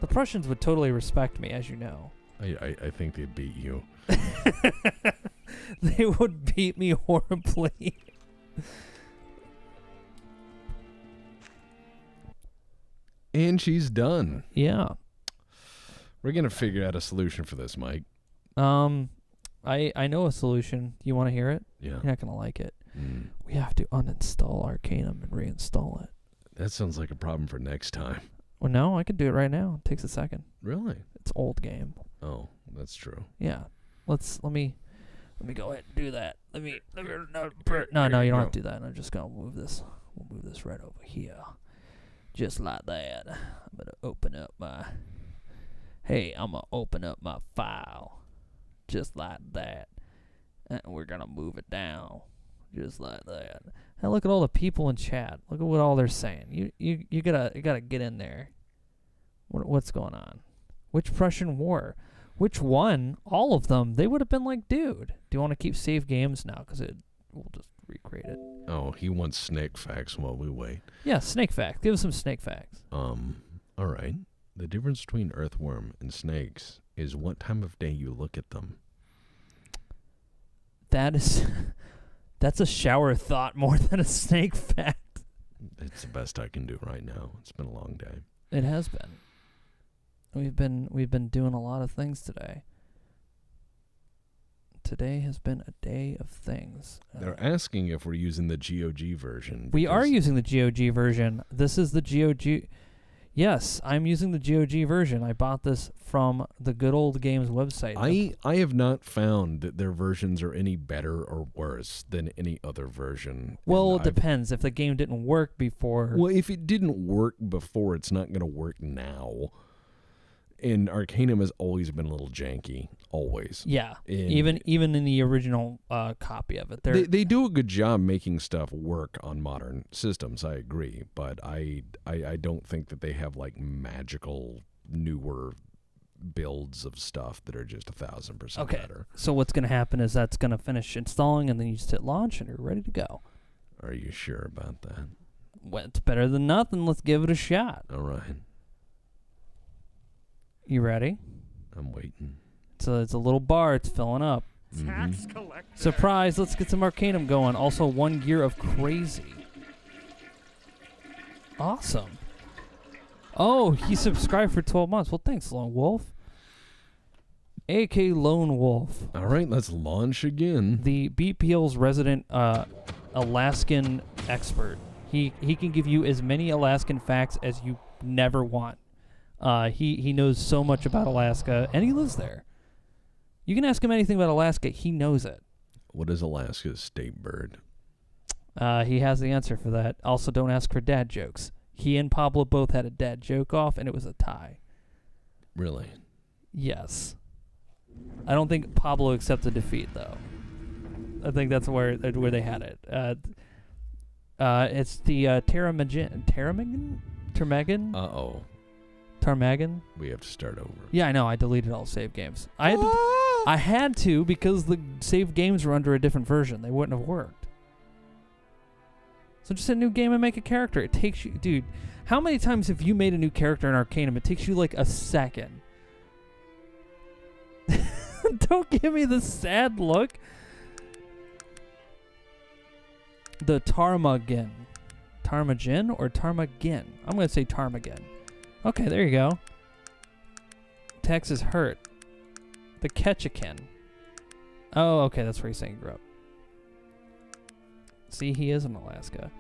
The Prussians would totally respect me, as you know. I think they'd beat you. They would beat me horribly. And she's done. Yeah. We're going to figure out a solution for this, Mike. I know a solution. You want to hear it? Yeah. You're not going to like it. Mm. We have to uninstall Arcanum and reinstall it. That sounds like a problem for next time. Well, no, I could do it right now. It takes a second. Really? It's old game. Oh, that's true. Yeah. Let me go ahead and do that. No, you don't have to do that. I'm just gonna move this. We'll move this right over here. Just like that. I'm gonna open up my file. Just like that. And we're gonna move it down. Just like that. Now look at all the people in chat. Look at what all they're saying. You gotta get in there. What's going on? Which Prussian War? Which one? All of them. They would have been like, dude, do you want to keep save games now? Because we'll just recreate it. Oh, he wants snake facts while we wait. Yeah, snake facts. Give us some snake facts. All right. The difference between earthworm and snakes is what time of day you look at them. That's a shower thought more than a snake fact. It's the best I can do right now. It's been a long day. It has been. We've been doing a lot of things today. Today has been a day of things. They're asking if we're using the GOG version. We are using the GOG version. This is the GOG. Yes, I'm using the GOG version. I bought this from the Good Old Games website. I have not found that their versions are any better or worse than any other version. Well, it depends. If the game didn't work before. Well, if it didn't work before, it's not going to work now. And Arcanum has always been a little janky, always. Yeah, And even in the original copy of it, they do a good job making stuff work on modern systems. I agree, but I don't think that they have like magical newer builds of stuff that are just 1,000% better. So what's going to happen is that's going to finish installing, and then you just hit launch, and you're ready to go. Are you sure about that? Well, it's better than nothing. Let's give it a shot. All right. You ready? I'm waiting. So it's a little bar. It's filling up. Tax collector. Surprise! Let's get some Arcanum going. Also, 1 year of crazy. Awesome. Oh, he subscribed for 12 months. Well, thanks, Lone Wolf. AK Lone Wolf. All right, let's launch again. The BPL's resident Alaskan expert. He can give you as many Alaskan facts as you never want. He knows so much about Alaska, and he lives there. You can ask him anything about Alaska. He knows it. What is Alaska's state bird? He has the answer for that. Also, don't ask for dad jokes. He and Pablo both had a dad joke off, and it was a tie. Really? Yes. I don't think Pablo accepted defeat, though. I think that's where they had it. It's the Termagan? Uh-oh. Tarmagan? We have to start over. Yeah, I know. I deleted all save games. I had to because the save games were under a different version. They wouldn't have worked. So just a new game and make a character. It takes you... Dude, how many times have you made a new character in Arcanum? It takes you like a second. Don't give me the sad look. The Tarmagan. Tarmagen or Tarmagen? I'm going to say Tarmagen. Okay, there you go. Texas hurt. The Ketchikan. Oh, okay, that's where he's saying he grew up. See, he is in Alaska.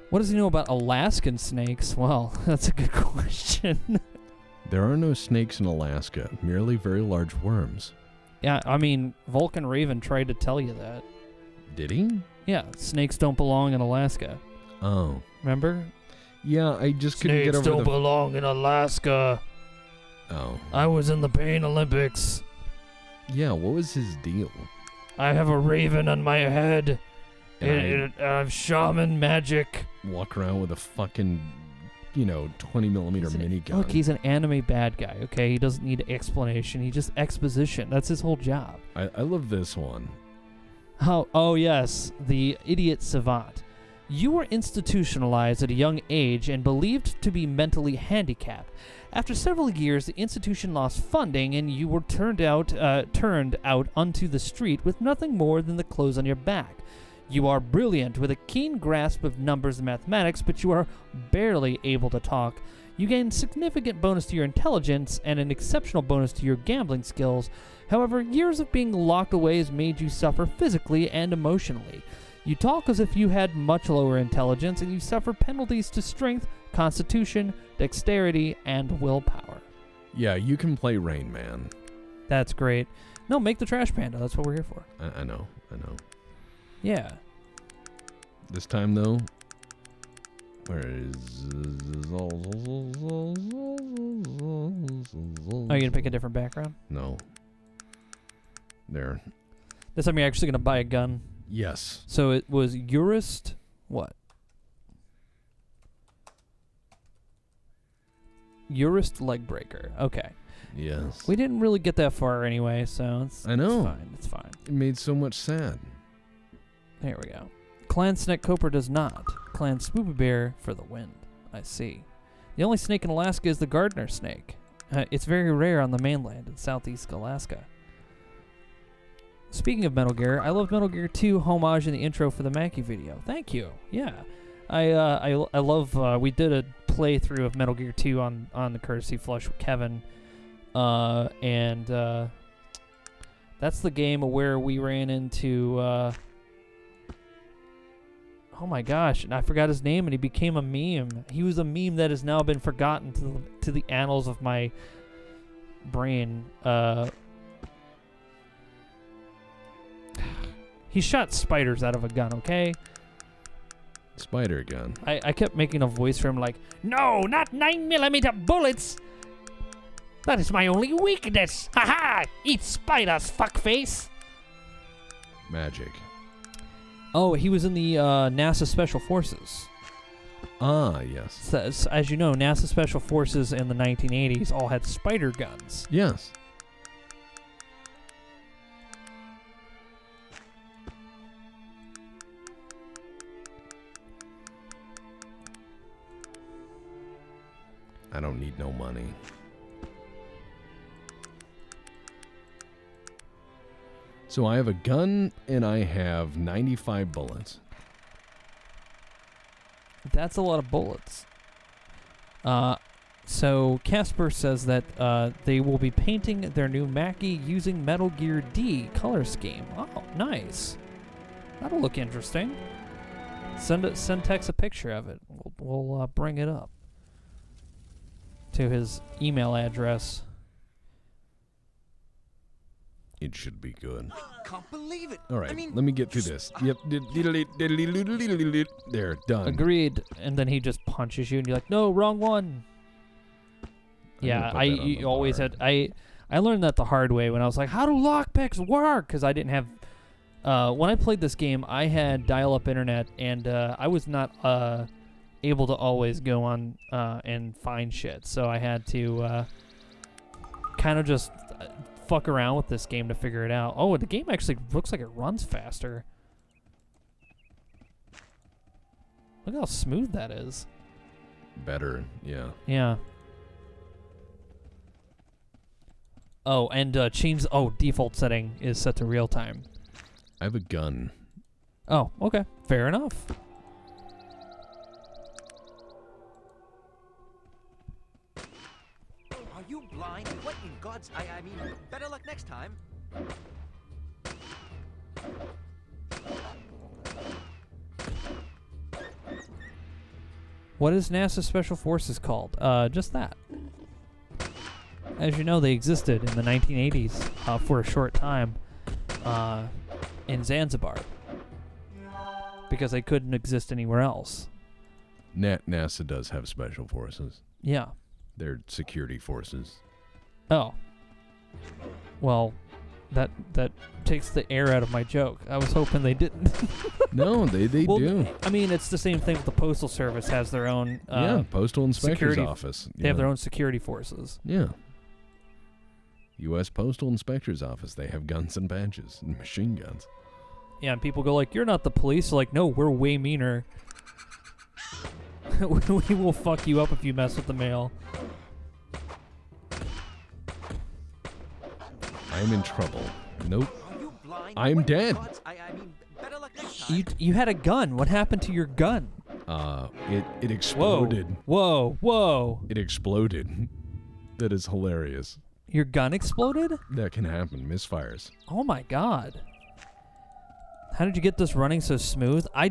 What does he know about Alaskan snakes? Well, that's a good question. There are no snakes in Alaska, merely very large worms. Yeah, I mean, Vulcan Raven tried to tell you that. Did he? Yeah, snakes don't belong in Alaska. Oh. Remember? Yeah, I just couldn't get over Snakes don't belong in Alaska. Oh. I was in the Pain Olympics. Yeah, what was his deal? I have a raven on my head. And I have shaman magic. walk around with a fucking, 20mm minigun. Look, he's an anime bad guy, okay? He doesn't need explanation. He just exposition. That's his whole job. I love this one. Oh yes, the idiot savant. You were institutionalized at a young age and believed to be mentally handicapped. After several years, the institution lost funding and you were turned out onto the street with nothing more than the clothes on your back. You are brilliant with a keen grasp of numbers and mathematics, but you are barely able to talk. You gain significant bonus to your intelligence and an exceptional bonus to your gambling skills. However, years of being locked away has made you suffer physically and emotionally. You talk as if you had much lower intelligence, and you suffer penalties to strength, constitution, dexterity, and willpower. Yeah, you can play Rain Man. That's great. No, make the Trash Panda. That's what we're here for. I know. Yeah. This time, though, where is... Are you going to pick a different background? No. There. This time you're actually going to buy a gun. Yes. So it was Urist... What? Urist Legbreaker. Okay. Yes. We didn't really get that far anyway, so it's fine. It's fine. It made so much sad. There we go. Clan Snake Cobra does not. Clan Spoopy Bear for the win. I see. The only snake in Alaska is the gardener snake. It's very rare on the mainland in southeast Alaska. Speaking of Metal Gear, I love Metal Gear 2 homage in the intro for the Mackie video. Thank you. Yeah. I love, we did a playthrough of Metal Gear 2 on the Courtesy Flush with Kevin. And that's the game where we ran into, oh my gosh, and I forgot his name and he became a meme. He was a meme that has now been forgotten to the annals of my brain. He shot spiders out of a gun, okay? Spider gun. I kept making a voice for him like, no, not 9mm bullets. That is my only weakness. Ha ha! Eat spiders, fuckface. Magic. Oh, he was in the NASA Special Forces. Ah, yes. So, as you know, NASA Special Forces in the 1980s all had spider guns. Yes. I don't need no money. So I have a gun and I have 95 bullets. That's a lot of bullets. So Casper says that they will be painting their new Mackie using Metal Gear D color scheme. Oh, nice. That'll look interesting. Send Tex a picture of it. We'll bring it up to his email address. It should be good. I can't believe it. All right, I mean, let me get through this. Yep. There, done. Agreed. And then he just punches you, and you're like, "No, wrong one." Yeah, you always had. I learned that the hard way when I was like, "How do lockpicks work?" Because I didn't have. When I played this game, I had dial-up internet, and I was not able to always go on and find shit. So I had to kind of just fuck around with this game to figure it out. Oh, the game actually looks like it runs faster. Look how smooth that is. Better, yeah. Yeah. Oh, and change. Oh, default setting is set to real time. I have a gun. Oh, okay. Fair enough. Are you blind? What in God's... I mean, better luck next time. What is NASA Special Forces called? Just that. As you know, they existed in the 1980s for a short time in Zanzibar because they couldn't exist anywhere else. NASA does have special forces. Yeah. They're security forces. Oh. Well, that takes the air out of my joke. I was hoping they didn't. No, they do. I mean, it's the same thing with the Postal Service has their own Postal Inspector's security Office. They have their own security forces. Yeah. U.S. Postal Inspector's Office. They have guns and badges and machine guns. Yeah, and people go like, "You're not the police." They're like, "No, we're way meaner. We will fuck you up if you mess with the mail." I'm in trouble. Nope. Are you blind? I'm What in dead. God's... I mean, better luck next time. You had a gun. What happened to your gun? It exploded. Whoa. It exploded. That is hilarious. Your gun exploded? That can happen. Misfires. Oh my god. How did you get this running so smooth? I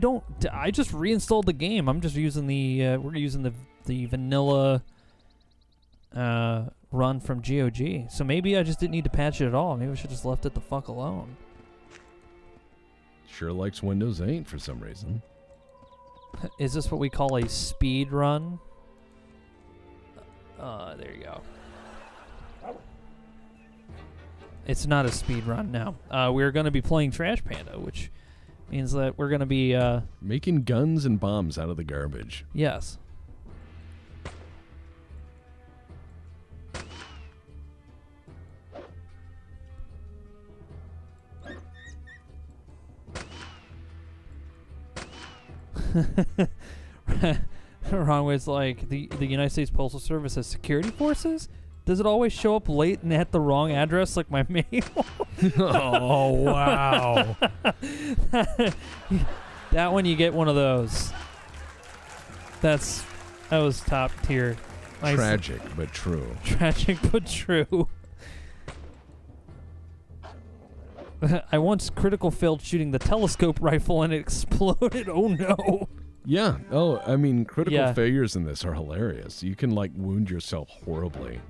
just reinstalled the game. I'm just using we're using the vanilla run from GOG. So maybe I just didn't need to patch it at all. Maybe I should just left it the fuck alone. Sure likes Windows 8 for some reason. Is this what we call a speed run? There you go. It's not a speed run now. We're going to be playing Trash Panda, which means that we're going to be... making guns and bombs out of the garbage. Yes. Wrong way is like, the United States Postal Service has security forces? Does it always show up late and at the wrong address like my mail? Oh, wow. That one, you get one of those. That was top tier. Nice. Tragic, but true. Tragic, but true. I once critical failed shooting the telescope rifle and it exploded. Oh no. Yeah. Oh, I mean, critical failures in this are hilarious. You can, like, wound yourself horribly.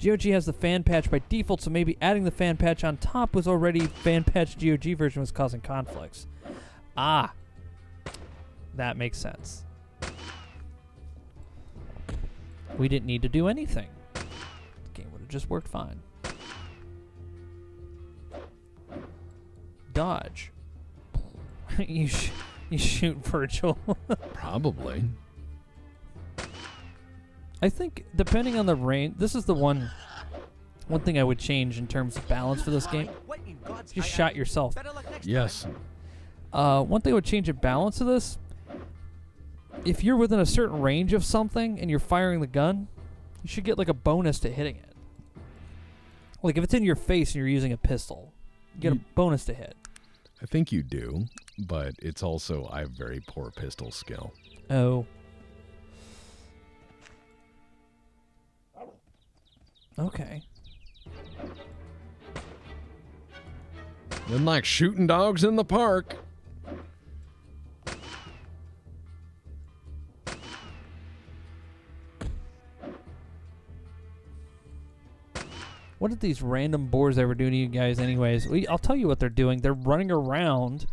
GOG has the fan patch by default, so maybe adding the fan patch on top was already fan patch GOG version was causing conflicts. Ah. That makes sense. We didn't need to do anything. The game would have just worked fine. Dodge. you shoot Virgil. Probably. I think depending on the range, this is the one thing I would change in terms of balance for this game. You shot yourself. Yes. One thing I would change in balance of this, if you're within a certain range of something and you're firing the gun, you should get like a bonus to hitting it. Like if it's in your face and you're using a pistol, you get a bonus to hit. I think you do, but it's also I have very poor pistol skill. Oh. Okay. Then like shooting dogs in the park. What did these random boars ever do to you guys anyways? I'll tell you what they're doing. They're running around.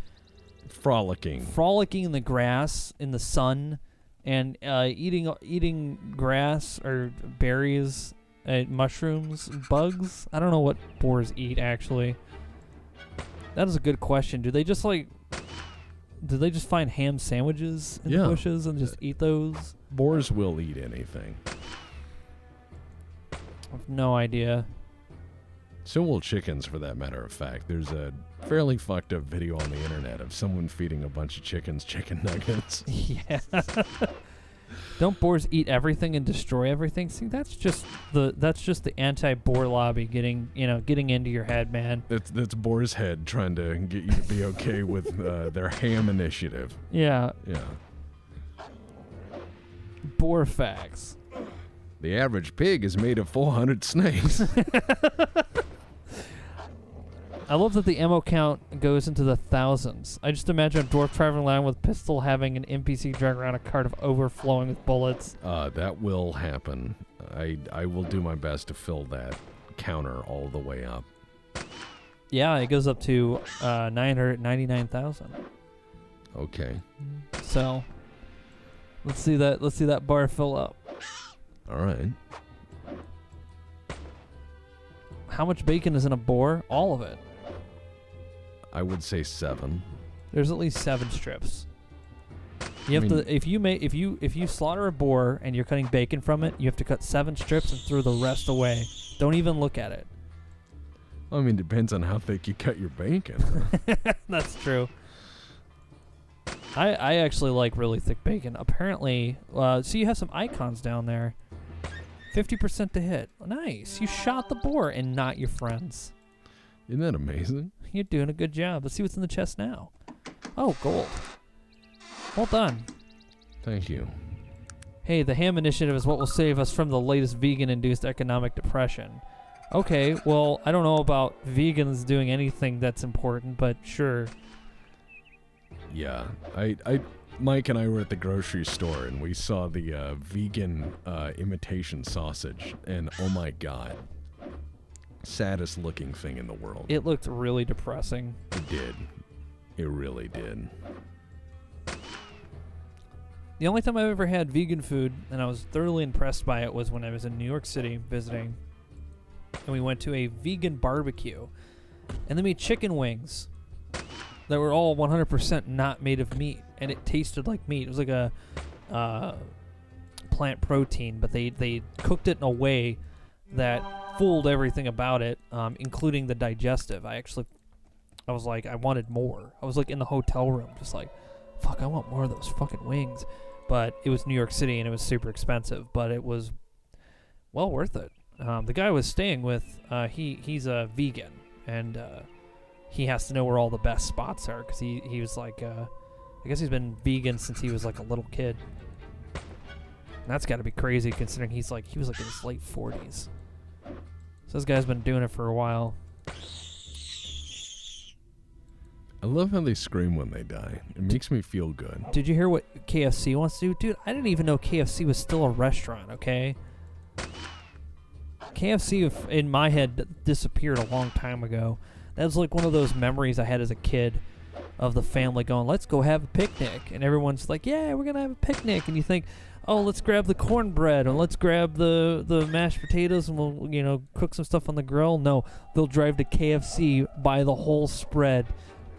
Frolicking In the grass, in the sun, and eating grass or berries, mushrooms, bugs. I don't know what boars eat, actually. That is a good question. Do they just find ham sandwiches in the bushes and just eat those? Boars will eat anything. I have no idea. So will chickens, for that matter of fact. There's a fairly fucked up video on the internet of someone feeding a bunch of chickens chicken nuggets. Yeah. Don't boars eat everything and destroy everything? See, that's just the anti-boar lobby getting into your head, man. That's Boar's head trying to get you to be okay with their ham initiative. Yeah. Yeah. Boar facts. The average pig is made of 400 snakes. I love that the ammo count goes into the thousands. I just imagine a dwarf traveling around with pistol having an NPC drag around a cart of overflowing with bullets. That will happen. I will do my best to fill that counter all the way up. Yeah, it goes up to 999,000. Okay. So let's see that bar fill up. All right. How much bacon is in a boar? All of it. I would say 7. There's at least 7 strips. You have to if you slaughter a boar and you're cutting bacon from it, you have to cut 7 strips and throw the rest away. Don't even look at it. I mean, depends on how thick you cut your bacon. That's true. I actually like really thick bacon. Apparently, so you have some icons down there. 50% to hit. Nice. You shot the boar and not your friends. Isn't that amazing? You're doing a good job. Let's see what's in the chest now. Oh, gold. Well done. Thank you. Hey, the ham initiative is what will save us from the latest vegan-induced economic depression. Okay, well, I don't know about vegans doing anything that's important, but sure. Yeah, Mike and I were at the grocery store and we saw the vegan imitation sausage, and oh my god, saddest looking thing in the world. It looked really depressing. It did. It really did. The only time I've ever had vegan food, and I was thoroughly impressed by it, was when I was in New York City visiting, and we went to a vegan barbecue, and they made chicken wings that were all 100% not made of meat, and it tasted like meat. It was like a plant protein, but they cooked it in a way that fooled everything about it, including the digestive. I was like, I wanted more. I was like in the hotel room, just like, fuck, I want more of those fucking wings. But it was New York City, and it was super expensive, but it was well worth it. The guy I was staying with, he's a vegan, and he has to know where all the best spots are, because he was like, I guess he's been vegan since he was like a little kid. And that's got to be crazy, considering he was like in his late 40s. So this guy's been doing it for a while. I love how they scream when they die. It makes me feel good. Did you hear what KFC wants to do? Dude, I didn't even know KFC was still a restaurant, okay? KFC, in my head, disappeared a long time ago. That was like one of those memories I had as a kid of the family going, let's go have a picnic. And everyone's like, yeah, we're going to have a picnic. And you think, oh, let's grab the cornbread and let's grab the mashed potatoes and we'll, cook some stuff on the grill. No, they'll drive to KFC, buy the whole spread,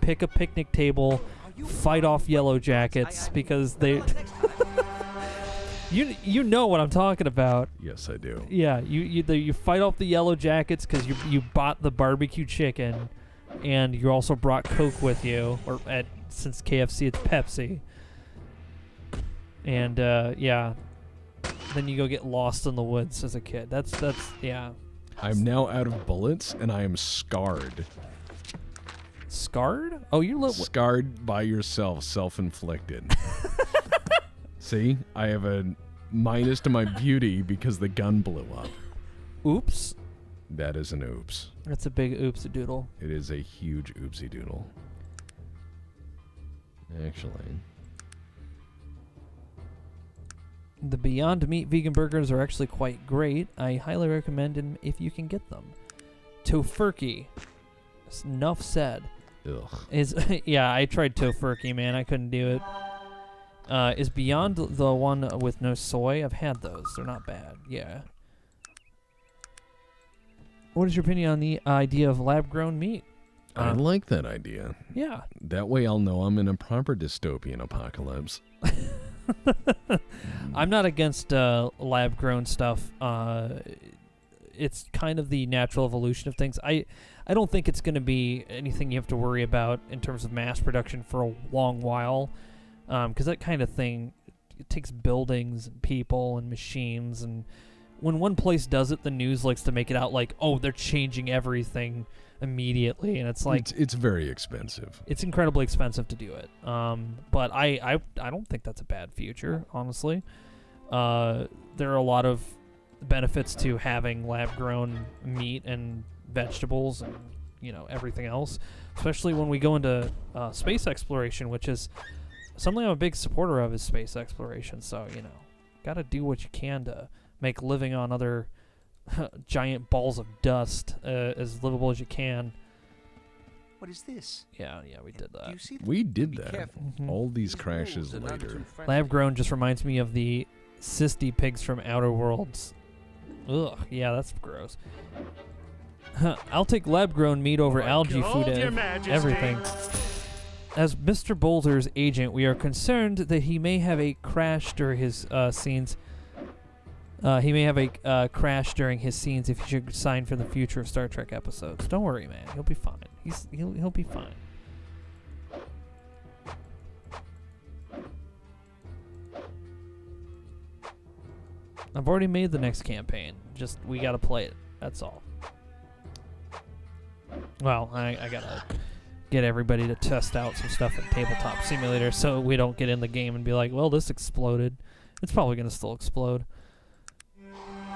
pick a picnic table, fight off Yellow Jackets because they... You know what I'm talking about. Yes, I do. Yeah, you fight off the Yellow Jackets because you bought the barbecue chicken, and you also brought Coke with you, or since KFC it's Pepsi. And yeah, then you go get lost in the woods as a kid. That's yeah. I'm now out of bullets and I am scarred. Scarred? Oh, you're scarred by yourself, self-inflicted. See, I have a minus to my beauty because the gun blew up. Oops. That is an oops. That's a big oopsie doodle. It is a huge oopsie doodle. Actually. The Beyond Meat vegan burgers are actually quite great. I highly recommend them if you can get them. Tofurkey. Enough said. Ugh. Yeah, I tried Tofurkey, man. I couldn't do it. Is Beyond the one with no soy? I've had those. They're not bad. Yeah. What is your opinion on the idea of lab-grown meat? I like that idea. Yeah. That way I'll know I'm in a proper dystopian apocalypse. I'm not against lab-grown stuff. It's kind of the natural evolution of things. I don't think it's going to be anything you have to worry about in terms of mass production for a long while. Because that kind of thing, it takes buildings and people and machines, and when one place does it, the news likes to make it out like, oh, they're changing everything immediately, and it's like it's very expensive. It's incredibly expensive to do it. But I don't think that's a bad future, honestly. There are a lot of benefits to having lab-grown meat and vegetables and everything else, especially when we go into space exploration, which is something I'm a big supporter of, is space exploration. So, got to do what you can to make living on other giant balls of dust as livable as you can. What is this? Yeah, we did that. Do you see We did that. Mhm. All these crashes later. Lab-grown just reminds me of the cysty pigs from Outer Worlds. Ugh, yeah, that's gross. I'll take lab-grown meat over algae food everything. As Mr. Boulder's agent, we are concerned that he may have a crash during his scenes. He may have a crash during his scenes if he should sign for the future of Star Trek episodes. Don't worry, man. He'll be fine. He'll be fine. I've already made the next campaign. Just we gotta play it. That's all. Well, I gotta get everybody to test out some stuff in Tabletop Simulator so we don't get in the game and be like, well, this exploded. It's probably gonna still explode.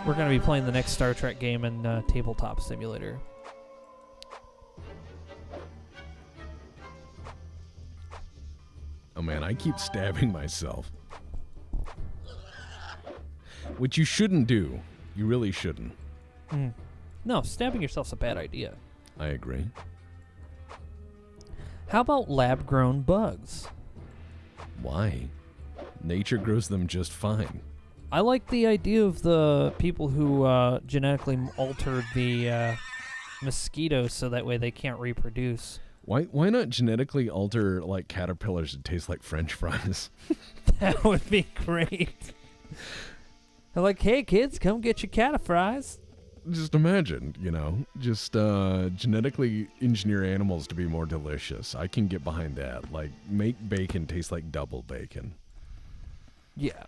We're gonna be playing the next Star Trek game in Tabletop Simulator. Oh man, I keep stabbing myself. Which you shouldn't do. You really shouldn't. No, stabbing yourself's a bad idea. I agree. How about lab-grown bugs? Why? Nature grows them just fine. I like the idea of the people who genetically altered the mosquitoes so that way they can't reproduce. Why not genetically alter like caterpillars to taste like French fries? That would be great. They're like, hey kids, come get your cat fries. Just imagine, just genetically engineer animals to be more delicious. I can get behind that. Like, make bacon taste like double bacon. Yeah.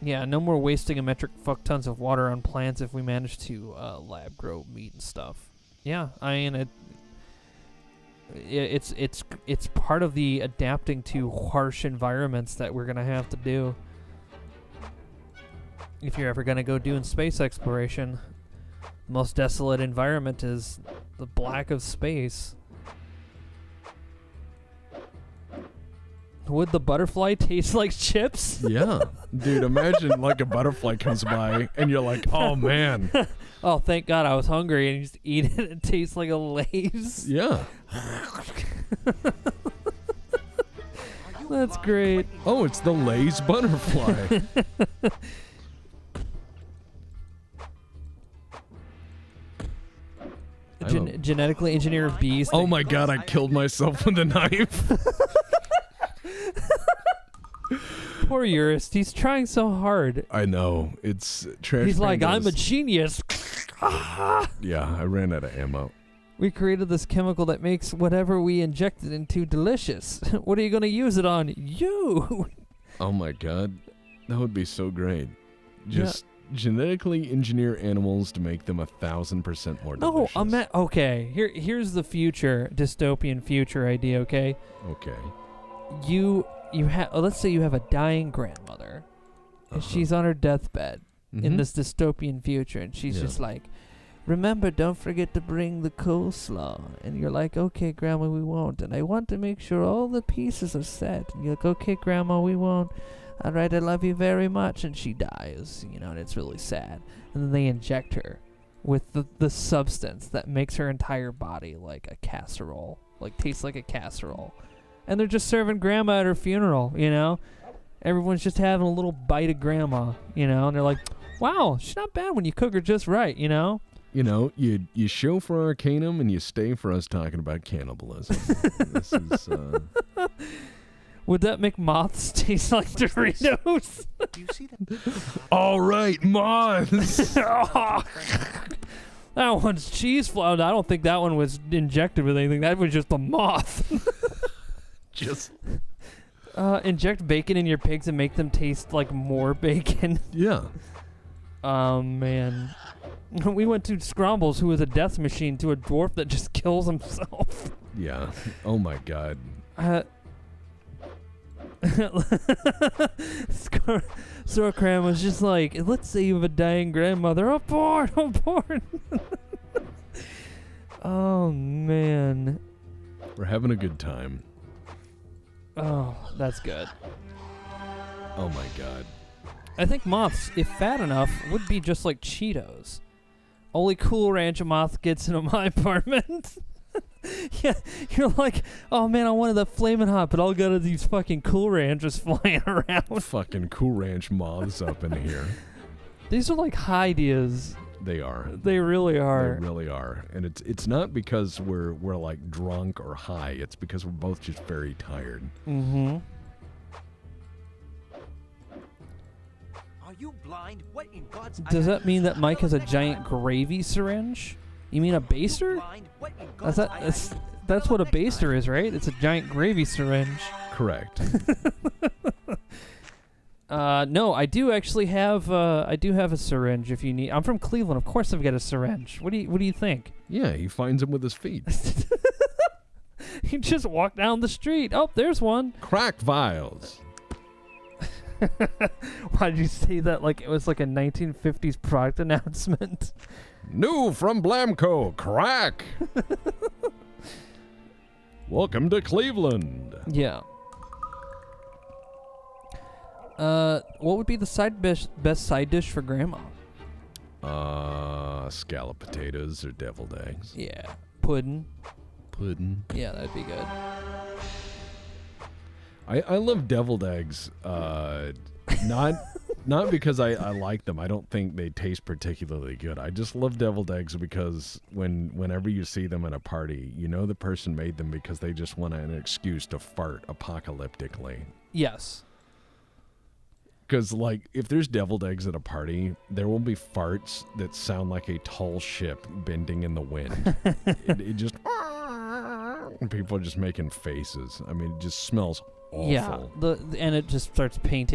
Yeah, no more wasting a metric fuck tons of water on plants if we manage to lab grow meat and stuff. Yeah, I mean it's part of the adapting to harsh environments that we're gonna have to do. If you're ever gonna go doing space exploration, the most desolate environment is the black of space. Would the butterfly taste like chips? Yeah. Dude, imagine like a butterfly comes by and you're like, oh man. Oh, thank God I was hungry, and you just eat it and it tastes like a Lay's. Yeah. That's great. Oh, it's the Lay's butterfly. Genetically engineered bees. Oh my God, I killed myself with a knife. Poor Eurist. He's trying so hard. I know. It's trash. He's like, I'm a Pandas. genius. Yeah, I ran out of ammo. We created this chemical that makes whatever we inject it into delicious. What are you going to use it on? You. Oh my God. That would be so great. Just genetically engineer animals to make them 1,000% more delicious. No, okay. Here's the future, dystopian future idea, okay? Okay. You have, let's say you have a dying grandmother, and she's on her deathbed in this dystopian future, and she's just like, remember, don't forget to bring the coleslaw. And you're like, okay, Grandma, we won't. And I want to make sure all the pieces are set. And you're like, okay, Grandma, we won't. All right, I love you very much. And she dies, and it's really sad. And then they inject her with the substance that makes her entire body like a casserole, like tastes like a casserole. And they're just serving Grandma at her funeral, Everyone's just having a little bite of Grandma, And they're like, wow, she's not bad when you cook her just right, You show for Arcanum and you stay for us talking about cannibalism. This is, Would that make moths taste like Doritos? Do you see that? all right, moths. That one's cheese flour. I don't think that one was injected with anything. That was just a moth. Just inject bacon in your pigs and make them taste like more bacon. yeah. Man. We went to Scrumbles, who was a death machine, to a dwarf that just kills himself. Yeah. Oh my God. Sorkram was just like, let's say you have a dying grandmother. Abort! Abort! Oh, man. We're having a good time. Oh, that's good. Oh my God. I think moths, if fat enough, would be just like Cheetos. Only Cool Ranch moth gets into my apartment. Yeah, you're like, oh man, I wanted that Flamin' Hot, but all got are these fucking Cool Ranchers flying around. Fucking Cool Ranch moths up in here. These are like ideas. They are. They really are. They really are. And it's not because we're like drunk or high. It's because we're both just very tired. Mm-hmm. Are you blind? What in God's... Does that mean that Mike has a giant gravy syringe? You mean a baster? That's what a baster is, right? It's a giant gravy syringe. Correct. No, I do actually have a syringe if you need. I'm from Cleveland, of course I've got a syringe. What do you think? Yeah, he finds them with his feet. You just walk down the street. Oh, there's one. Crack vials. Why did you say that like it was like a 1950s product announcement? New from Blamco, crack. Welcome to Cleveland. Yeah. What would be the best side dish for Grandma? Scalloped potatoes or deviled eggs. Yeah. Pudding. Pudding. Yeah, that'd be good. I love deviled eggs. Not because I like them. I don't think they taste particularly good. I just love deviled eggs because whenever you see them at a party, you know the person made them because they just want an excuse to fart apocalyptically. Yes. Because, like, if there's deviled eggs at a party, there will be farts that sound like a tall ship bending in the wind. it just... And people are just making faces. I mean, it just smells awful. Yeah, and it just starts paint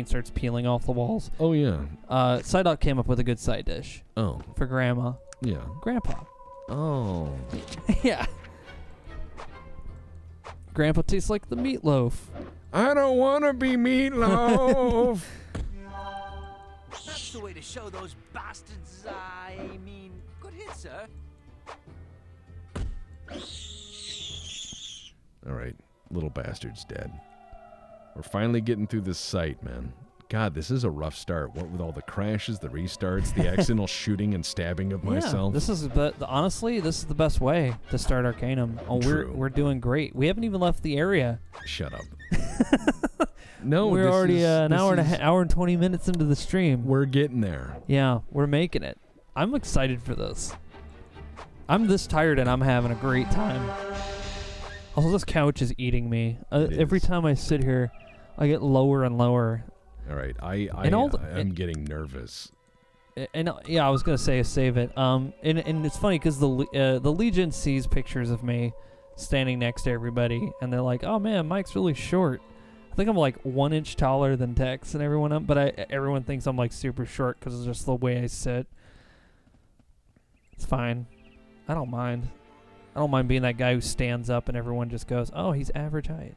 starts peeling off the walls. Oh, yeah. Psyduck came up with a good side dish. Oh. For Grandma. Yeah. Grandpa. Oh. Yeah. Grandpa tastes like the meatloaf. I don't want to be meatloaf. That's the way to show those bastards. I mean, good hit, sir. All right, little bastard's dead. We're finally getting through this site, man. God, this is a rough start. What with all the crashes, the restarts, the accidental shooting and stabbing of myself. This is honestly, this is the best way to start Arcanum. Oh, True. we're doing great. We haven't even left the area. Shut up. No, we're already an hour and 20 minutes into the stream. We're getting there. Yeah, we're making it. I'm excited for this. I'm this tired and I'm having a great time. Also, this couch is eating me. Every time I sit here, I get lower and lower. All right, I'm getting nervous. And yeah, I was gonna say save it. And it's funny because the Legion sees pictures of me standing next to everybody, and they're like, "Oh man, Mike's really short." I think I'm like 1 inch taller than Tex and everyone, but everyone thinks I'm like super short because it's just the way I sit. It's fine. I don't mind. I don't mind being that guy who stands up and everyone just goes, "Oh, he's average height."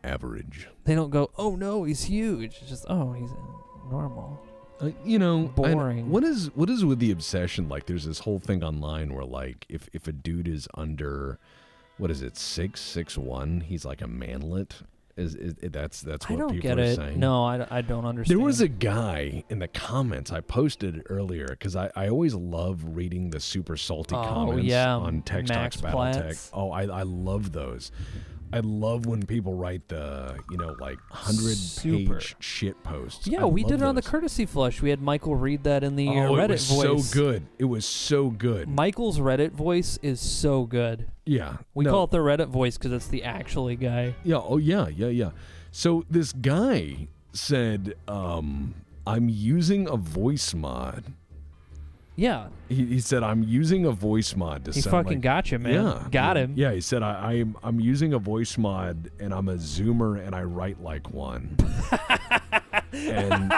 Average. They don't go, "Oh no, he's huge." It's just, "Oh, he's normal." Boring. What is with the obsession? Like, there's this whole thing online where, like, if a dude is under, what is it, 6'1", he's like a manlet. That's what I don't people get are it. saying. No, I don't understand. There was a guy in the comments. I posted it earlier because I always love reading the super salty comments on Text Talks Battletech. Oh, I love those. I love when people write the, like 100-page shit posts. Yeah, we did it on the courtesy flush. We had Michael read that in the Reddit voice. It was so good. It was so good. Michael's Reddit voice is so good. Yeah. We call it the Reddit voice because it's the actually guy. Yeah. Oh, yeah. So this guy said, I'm using a voice mod. Yeah. He said, I'm using a voice mod to He sound fucking like, got you, man. Yeah, got him. Yeah, he said, I'm using a voice mod, and I'm a Zoomer, and I write like one. And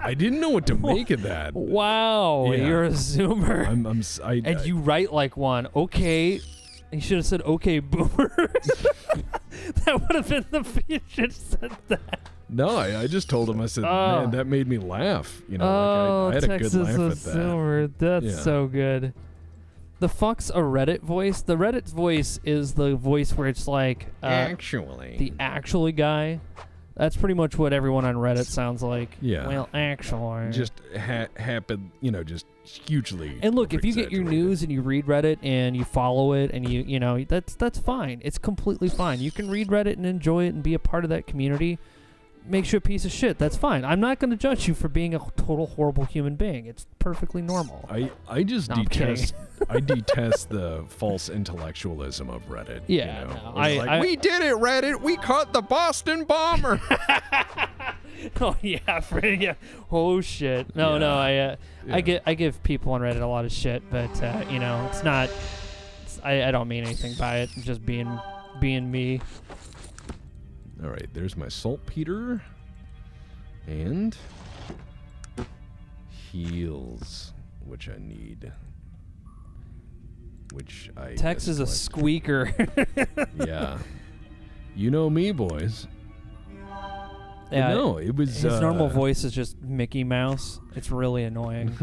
I didn't know what to make of that. Wow, Yeah. you're a Zoomer. And you write like one. Okay. He should have said, "Okay, boomer." That would have been you should have said that. No, I just told him, I said, man, that made me laugh. I had a good laugh at that. Zoomer. That's so good. The fuck's a Reddit voice? The Reddit voice is the voice where it's like actually the actually guy. That's pretty much what everyone on Reddit sounds like. Yeah. Well, actually. Just happened, just hugely. And look, if you get your news and you read Reddit and you follow it and you that's fine. It's completely fine. You can read Reddit and enjoy it and be a part of that community. Makes you a piece of shit. That's fine. I'm not going to judge you for being a total horrible human being. It's perfectly normal. I just detest the false intellectualism of Reddit. Yeah, no, we did it, Reddit. We caught the Boston bomber. Oh yeah. Oh shit. No. I give people on Reddit a lot of shit, but it's not. I don't mean anything by it. I'm just being me. All right, there's my saltpeter and heals, which I need. Tex is a squeaker. Yeah. You know me, boys. Yeah. No, it was his normal voice is just Mickey Mouse. It's really annoying.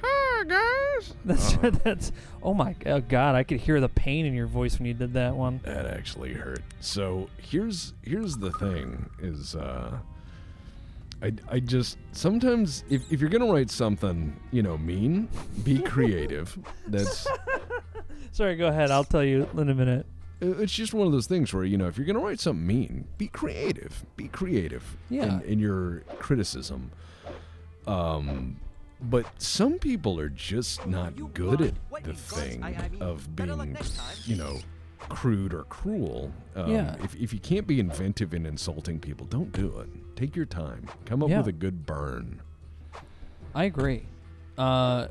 Hi guys. That's oh my god! I could hear the pain in your voice when you did that one. That actually hurt. So here's the thing: is I just sometimes if you're gonna write something mean, be creative. That's sorry. Go ahead. I'll tell you in a minute. It's just one of those things where if you're gonna write something mean, be creative. Be creative. Yeah. In your criticism. But some people are just not good at the thing of being, crude or cruel. If you can't be inventive in insulting people, don't do it. Take your time. Come up with a good burn. I agree. I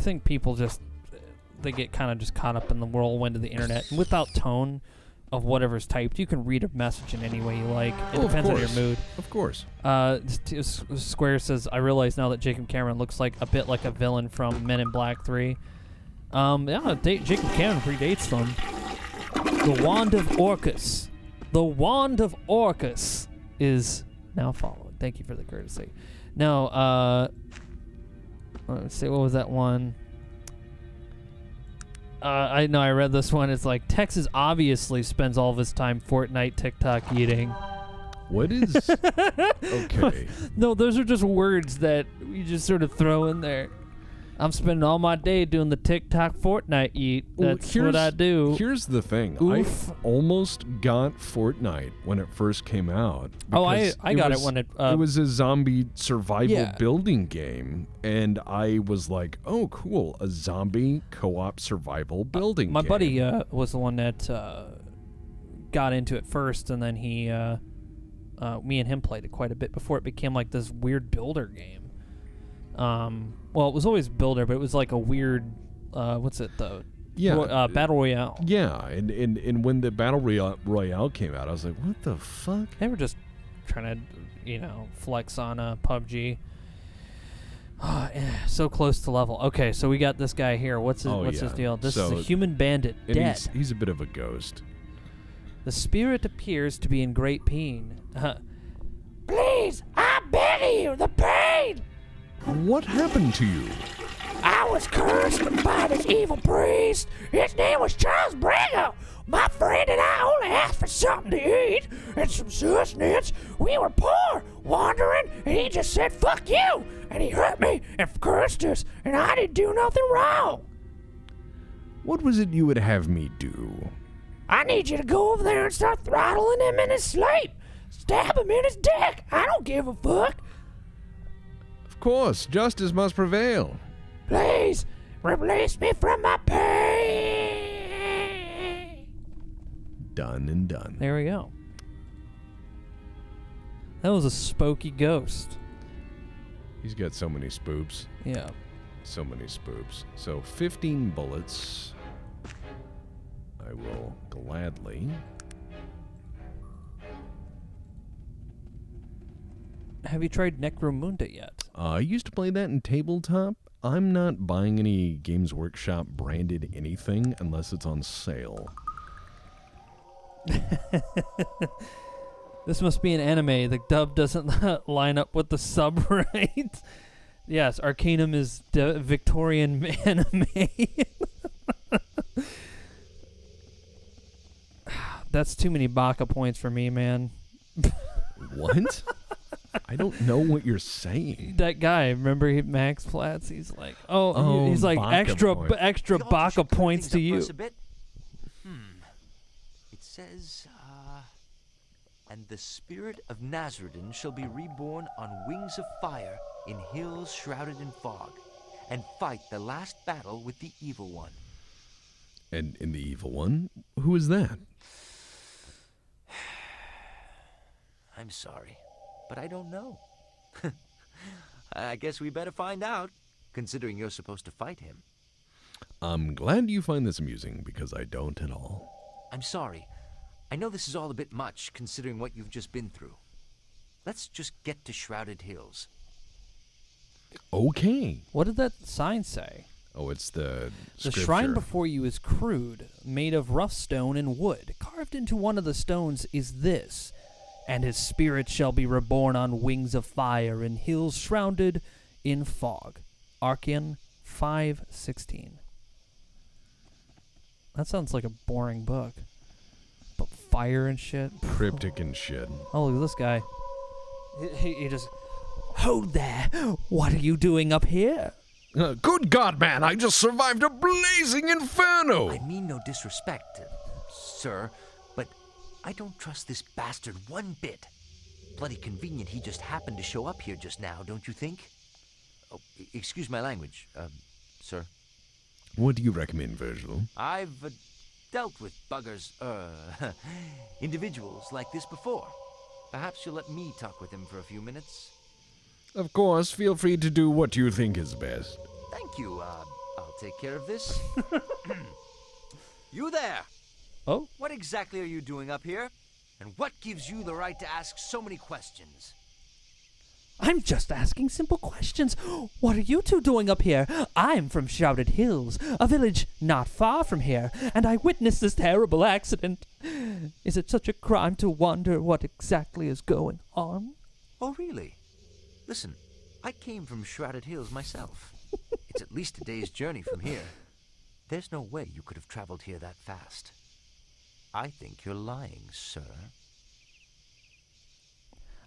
think people they get kind of just caught up in the whirlwind of the internet. And without tone of whatever's typed, you can read a message in any way you like. It depends on your mood. Of course. Square says, I realize now that Jacob Cameron looks like a bit like a villain from Men in Black 3. Jacob Cameron predates them. The Wand of Orcus. The Wand of Orcus is now followed. Thank you for the courtesy. Now, let's see, what was that one? I know I read this one. It's like Texas obviously spends all of his time Fortnite TikTok eating. What is... Okay. No, those are just words that you just sort of throw in there. I'm spending all my day doing the TikTok Fortnite eat. That's what I do. Here's the thing. Oof. I almost got Fortnite when it first came out. Oh, I because got it when it... it was a zombie survival Yeah. building game, and I was like, oh, cool, a zombie co-op survival building my game. buddy was the one that got into it first, and then he... me and him played it quite a bit before it became like this weird builder game. Well, it was always builder, but it was like a weird, what's it, Battle Royale. Yeah, and when the Battle Royale came out, I was like, what the fuck? They were just trying to, flex on PUBG. So close to level. Okay, so we got this guy here. What's his deal? This is a human bandit, And dead. he's a bit of a ghost. The spirit appears to be in great pain. Please, I beg you, the pain! What happened to you? I was cursed by this evil priest. His name was Charles Brigham. My friend and I only asked for something to eat and some sustenance. We were poor, wandering, and he just said, fuck you! And he hurt me and cursed us, and I didn't do nothing wrong. What was it you would have me do? I need you to go over there and start throttling him in his sleep. Stab him in his dick. I don't give a fuck. Of course, justice must prevail. Please, release me from my pain. Done and done. There we go. That was a spooky ghost. He's got so many spoops. Yeah. So many spoops. So 15 bullets. I will gladly. Have you tried Necromunda yet? I used to play that in tabletop. I'm not buying any Games Workshop branded anything unless it's on sale. This must be an anime. The dub doesn't line up with the sub right. Yes, Arcanum is Victorian anime. That's too many Baka points for me, man. What? I don't know what you're saying. That guy, remember Max Platts? He's like, he's like Baka extra point. extra The author Baka should clear points to things up for you. us a bit. It says, and the spirit of Nasruddin shall be reborn on wings of fire in hills shrouded in fog, and fight the last battle with the evil one. And in the evil one, who is that? I'm sorry, but I don't know. I guess we better find out, considering you're supposed to fight him. I'm glad you find this amusing because I don't at all. I'm sorry. I know this is all a bit much, considering what you've just been through. Let's just get to Shrouded Hills. Okay. What did that sign say? Oh, it's the The scripture. shrine before you is crude, made of rough stone and wood. Carved into one of the stones is this: and his spirit shall be reborn on wings of fire in hills shrouded in fog. Arcanum 5:16. That sounds like a boring book. But fire and shit. Cryptic and shit. Oh, look at this guy. He just... Hold there! What are you doing up here? Good God, man! I just survived a blazing inferno! I mean no disrespect, sir, but I don't trust this bastard one bit. Bloody convenient he just happened to show up here just now, don't you think? Oh, excuse my language, sir. What do you recommend, Virgil? I've dealt with buggers, individuals like this before. Perhaps you'll let me talk with him for a few minutes. Of course, feel free to do what you think is best. Thank you, I'll take care of this. You there! Oh? What exactly are you doing up here? And what gives you the right to ask so many questions? I'm just asking simple questions. What are you two doing up here? I'm from Shrouded Hills, a village not far from here, and I witnessed this terrible accident. Is it such a crime to wonder what exactly is going on? Oh, really? Listen, I came from Shrouded Hills myself. It's at least a day's journey from here. There's no way you could have traveled here that fast. I think you're lying, sir.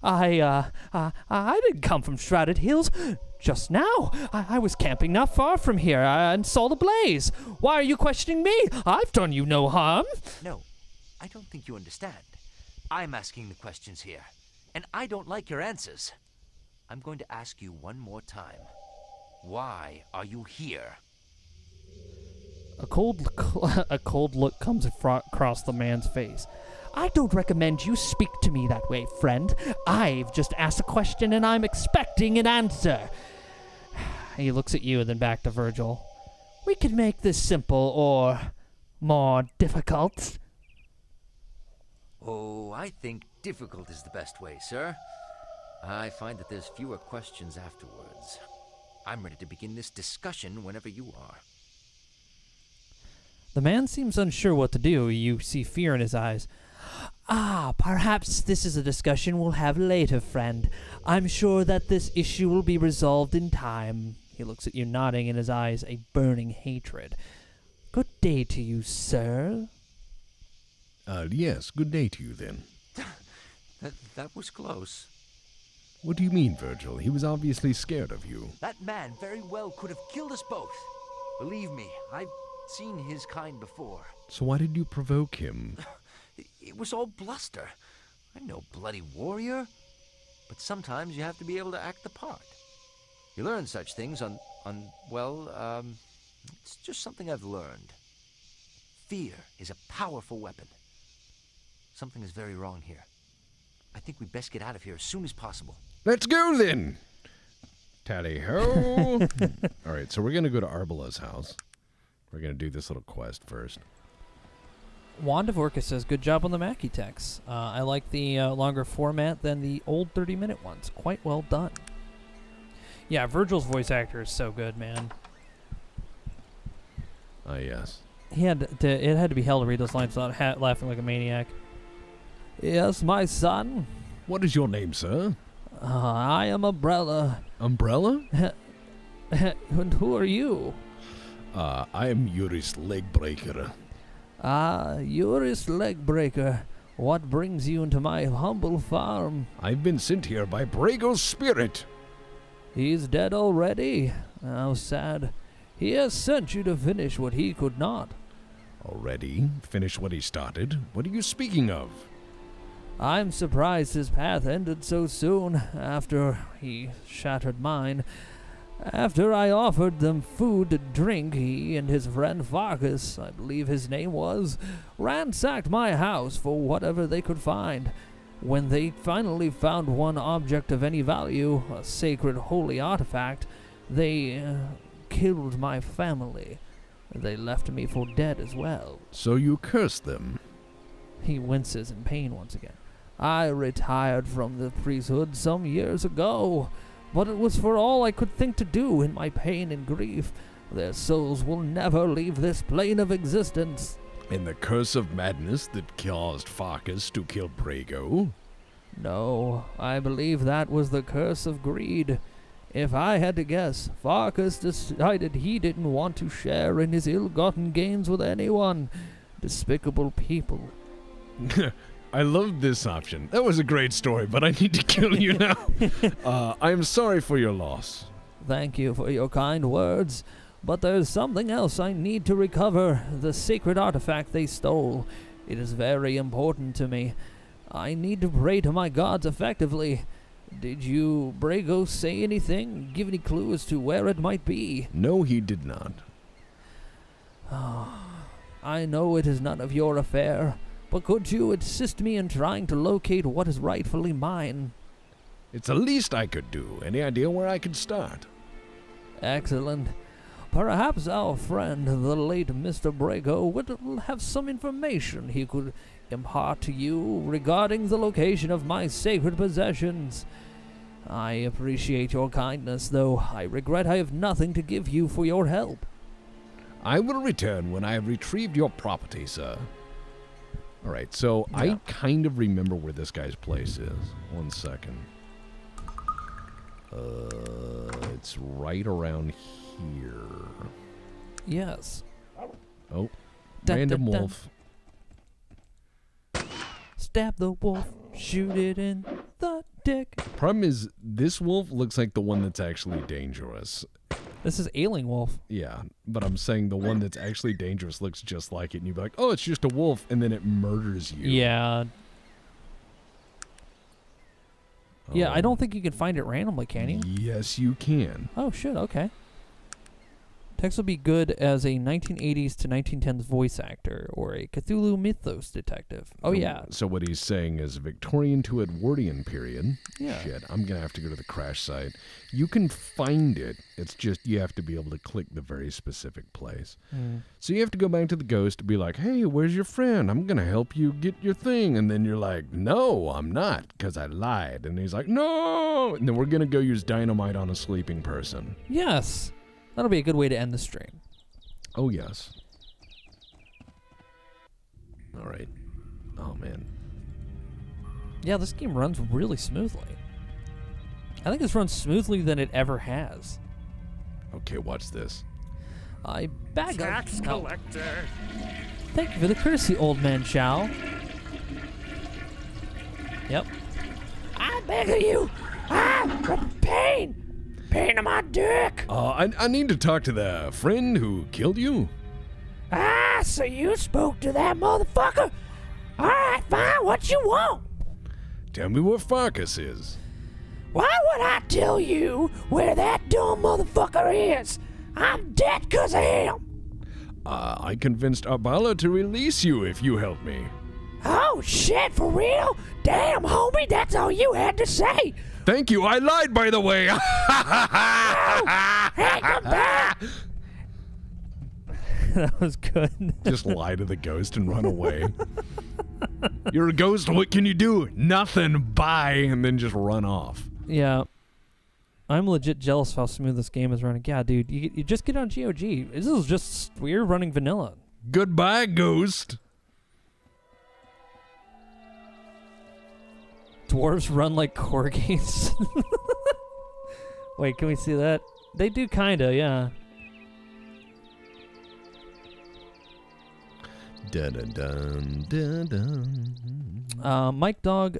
I didn't come from Shrouded Hills just now. I was camping not far from here and saw the blaze. Why are you questioning me? I've done you no harm. No, I don't think you understand. I'm asking the questions here, and I don't like your answers. I'm going to ask you one more time. Why are you here? A cold look comes across the man's face. I don't recommend you speak to me that way, friend. I've just asked a question and I'm expecting an answer. He looks at you and then back to Virgil. We can make this simple or more difficult. Oh, I think difficult is the best way, sir. I find that there's fewer questions afterwards. I'm ready to begin this discussion whenever you are. The man seems unsure what to do. You see fear in his eyes. Perhaps this is a discussion we'll have later, friend. I'm sure that this issue will be resolved in time. He looks at you, nodding in his eyes a burning hatred. Good day to you, sir. Yes, good day to you then. That was close. What do you mean, Virgil? He was obviously scared of you. That man very well could have killed us both. Believe me, I've seen his kind before. So why did you provoke him? It was all bluster. I'm no bloody warrior. But sometimes you have to be able to act the part. You learn such things it's just something I've learned. Fear is a powerful weapon. Something is very wrong here. I think we'd best get out of here as soon as possible. Let's go then! Tally-ho! All right, so we're going to go to Arbala's house. We're going to do this little quest first. Wand of Orcus says, good job on the Mackie text. I like the longer format than the old 30-minute ones. Quite well done. Yeah, Virgil's voice actor is so good, man. Yes. It had to be hell to read those lines without laughing like a maniac. Yes, my son. What is your name, sir? I am Umbrella. Umbrella? And who are you? I am Yuri's Legbreaker. Yuri's Legbreaker. What brings you into my humble farm? I've been sent here by Brago's spirit. He's dead already? How sad. He has sent you to finish what he could not. Already? Finish what he started? What are you speaking of? I'm surprised his path ended so soon, after he shattered mine. After I offered them food to drink, he and his friend Farkas, I believe his name was, ransacked my house for whatever they could find. When they finally found one object of any value, a sacred holy artifact, they killed my family. They left me for dead as well. So you cursed them? He winces in pain once again. I retired from the priesthood some years ago, but it was for all I could think to do in my pain and grief. Their souls will never leave this plane of existence. And the curse of madness that caused Farkas to kill Brago? No, I believe that was the curse of greed. If I had to guess, Farkas decided he didn't want to share in his ill-gotten gains with anyone. Despicable people. I love this option. That was a great story, but I need to kill you now. I'm sorry for your loss. Thank you for your kind words, but there's something else I need to recover, the sacred artifact they stole. It is very important to me. I need to pray to my gods effectively. Did you, Brago, say anything? Give any clue as to where it might be? No, he did not. I know it is none of your affair, but could you assist me in trying to locate what is rightfully mine? It's the least I could do. Any idea where I could start? Excellent. Perhaps our friend, the late Mr. Brago, would have some information he could impart to you regarding the location of my sacred possessions. I appreciate your kindness, though I regret I have nothing to give you for your help. I will return when I have retrieved your property, sir. All right, so Yeah. I kind of remember where this guy's place is. 1 second. It's right around here. Yes. Oh, Dun, random dun, dun. wolf. Stab the wolf, shoot it in the dick. Problem is, this wolf looks like the one that's actually dangerous. This is Ailing Wolf. Yeah, but I'm saying the one that's actually dangerous looks just like it, and you'd be like, oh, it's just a wolf, and then it murders you. Yeah. Yeah, I Oh. don't think you can find it randomly, can you? Yes, you can. Oh, shit, okay. Tex will be good as a 1980s to 1910s voice actor or a Cthulhu Mythos detective. Oh, yeah. So what he's saying is Victorian to Edwardian period. Yeah. Shit, I'm going to have to go to the crash site. You can find it. It's just you have to be able to click the very specific place. Mm. So you have to go back to the ghost to be like, hey, where's your friend? I'm going to help you get your thing. And then you're like, no, I'm not, because I lied. And he's like, no. And then we're going to go use dynamite on a sleeping person. Yes. That'll be a good way to end the stream. Oh, yes. All right. Oh, man. Yeah, this game runs really smoothly. I think this runs smoothly than it ever has. Okay, watch this. I bag Tax of... collector. Thank you for the courtesy, old man Chow. Yep. I beg of you. Pain. Pain in my dick. I need to talk to the friend who killed you. So you spoke to that motherfucker? All right, fine. What you want? Tell me what Farkas is. Why would I tell you where that dumb motherfucker is? I'm dead 'cause of him. I convinced Arbala to release you if you help me. Oh, shit, for real? Damn, homie, that's all you had to say. Thank you. I lied, by the way. Hey, come back. That was good. Just lie to the ghost and run away. You're a ghost. What can you do? Nothing. Bye. And then just run off. Yeah. I'm legit jealous of how smooth this game is running. Yeah, dude, you just get on GOG. This is just weird running vanilla. Goodbye, ghost. Dwarves run like corgis. Wait, can we see that? They do kinda, yeah. Dun dun dun. Mike Dog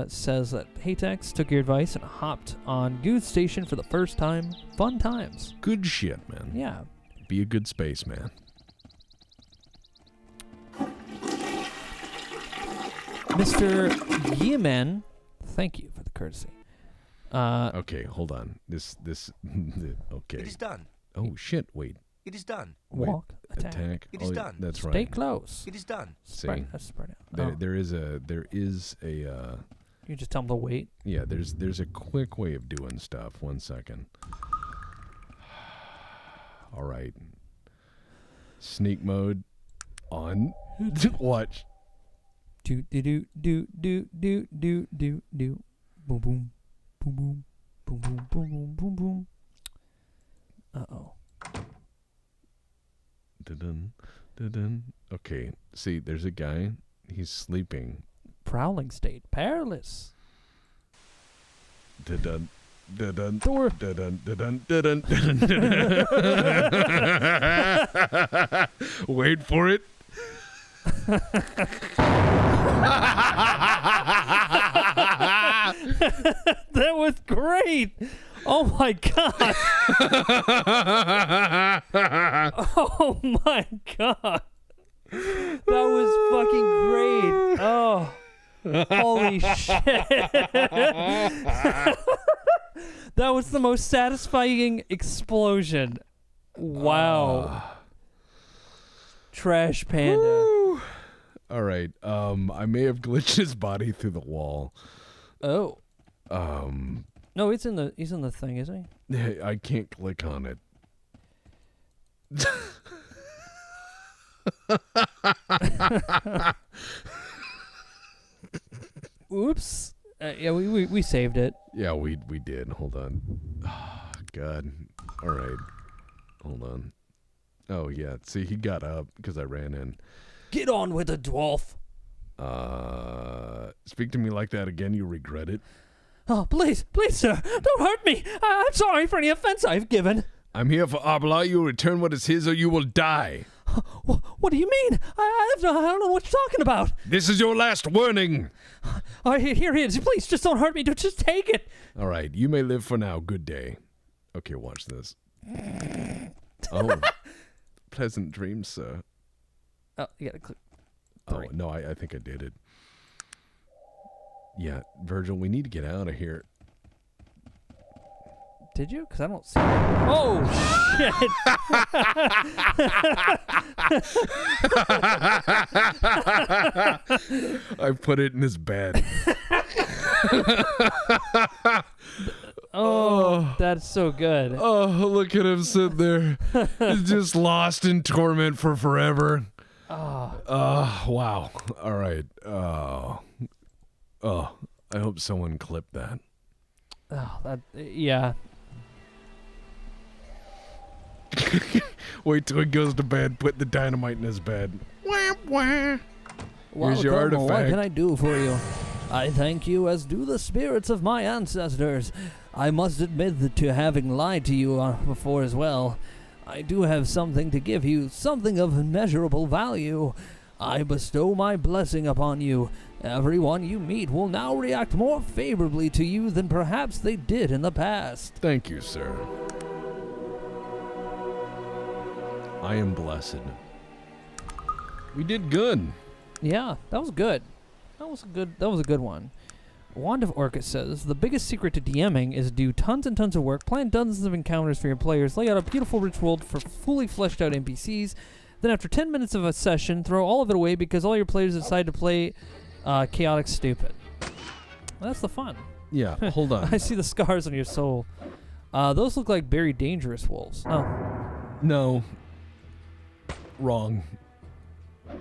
says that Hey Tex took your advice and hopped on Goose Station for the first time. Fun times. Good shit, man. Yeah. Be a good spaceman. Mr. Yemen, thank you for the courtesy. Okay, hold on. This. Okay. It is done. Oh shit! Wait. It is done. Walk, attack. It is done. That's Stay right. close. It is done. See, Spread out. there, Oh. there is a. You just tell them to wait. Yeah, there's a quick way of doing stuff. 1 second. All right. Sneak mode on. Watch. Do do do do do do do do do. Boom boom boom boom boom boom boom boom boom boom. Uh-oh. Dun dun. Okay. See, there's a guy. He's sleeping. Prowling state. Perilous. Dun dun Thor. dun dun dun. Wait for it. That was great. Oh my god. Oh my god. That was fucking great. Oh. Holy shit. That was the most satisfying explosion. Wow. Trash Panda. Woo. All right. I may have glitched his body through the wall. Oh. No, he's in the thing, isn't he? I can't click on it. Oops. Yeah, we saved it. Yeah, we did. Hold on. Oh, God. All right. Hold on. Oh, yeah. See, he got up because I ran in. Get on with it, dwarf. Speak to me like that again, you'll regret it. Oh, please, sir, don't hurt me. I'm sorry for any offense I've given. I'm here for Abla. You'll return what is his or you will die. What do you mean? I don't know what you're talking about. This is your last warning. Here it is. Please, just don't hurt me. Just take it. All right, you may live for now. Good day. Okay, watch this. Oh, pleasant dreams, sir. Oh, you gotta click. Oh, no, I think I did it. Yeah, Virgil, we need to get out of here. Did you? Because I don't see it. Oh, shit. I put it in his bed. Oh, that's so good. Oh, look at him sit there. He's just lost in torment for forever. Oh. Wow. All right. Oh, I hope someone clipped that. Oh, yeah. Wait till he goes to bed, put the dynamite in his bed. Wah, wah. Here's your Welcome. artifact. What can I do for you? I thank you, as do the spirits of my ancestors. I must admit to having lied to you before as well. I do have something to give you, something of immeasurable value. I bestow my blessing upon you. Everyone you meet will now react more favorably to you than perhaps they did in the past. Thank you, sir. I am blessed. We did good. Yeah, that was good. That was a good one. Wand of Orcus says, the biggest secret to DMing is do tons and tons of work, plan dozens of encounters for your players, lay out a beautiful rich world for fully fleshed out NPCs, then after 10 minutes of a session, throw all of it away because all your players decide to play chaotic stupid. That's the fun. Yeah, hold on. I see the scars on your soul. Those look like very dangerous wolves. Oh. No. Wrong.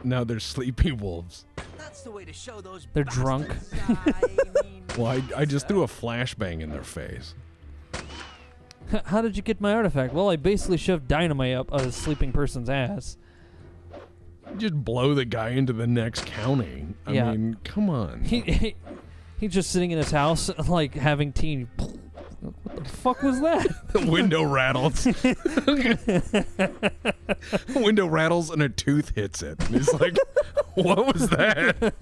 Now they're sleepy wolves. That's the way to show those They're drunk. Well, I just threw a flashbang in their face. How did you get my artifact? Well, I basically shoved dynamite up a sleeping person's ass. Just blow the guy into the next county. I mean, come on. He's just sitting in his house, like, having tea. What the fuck was that? The window rattles. Window rattles and a tooth hits it. And he's like, what was that?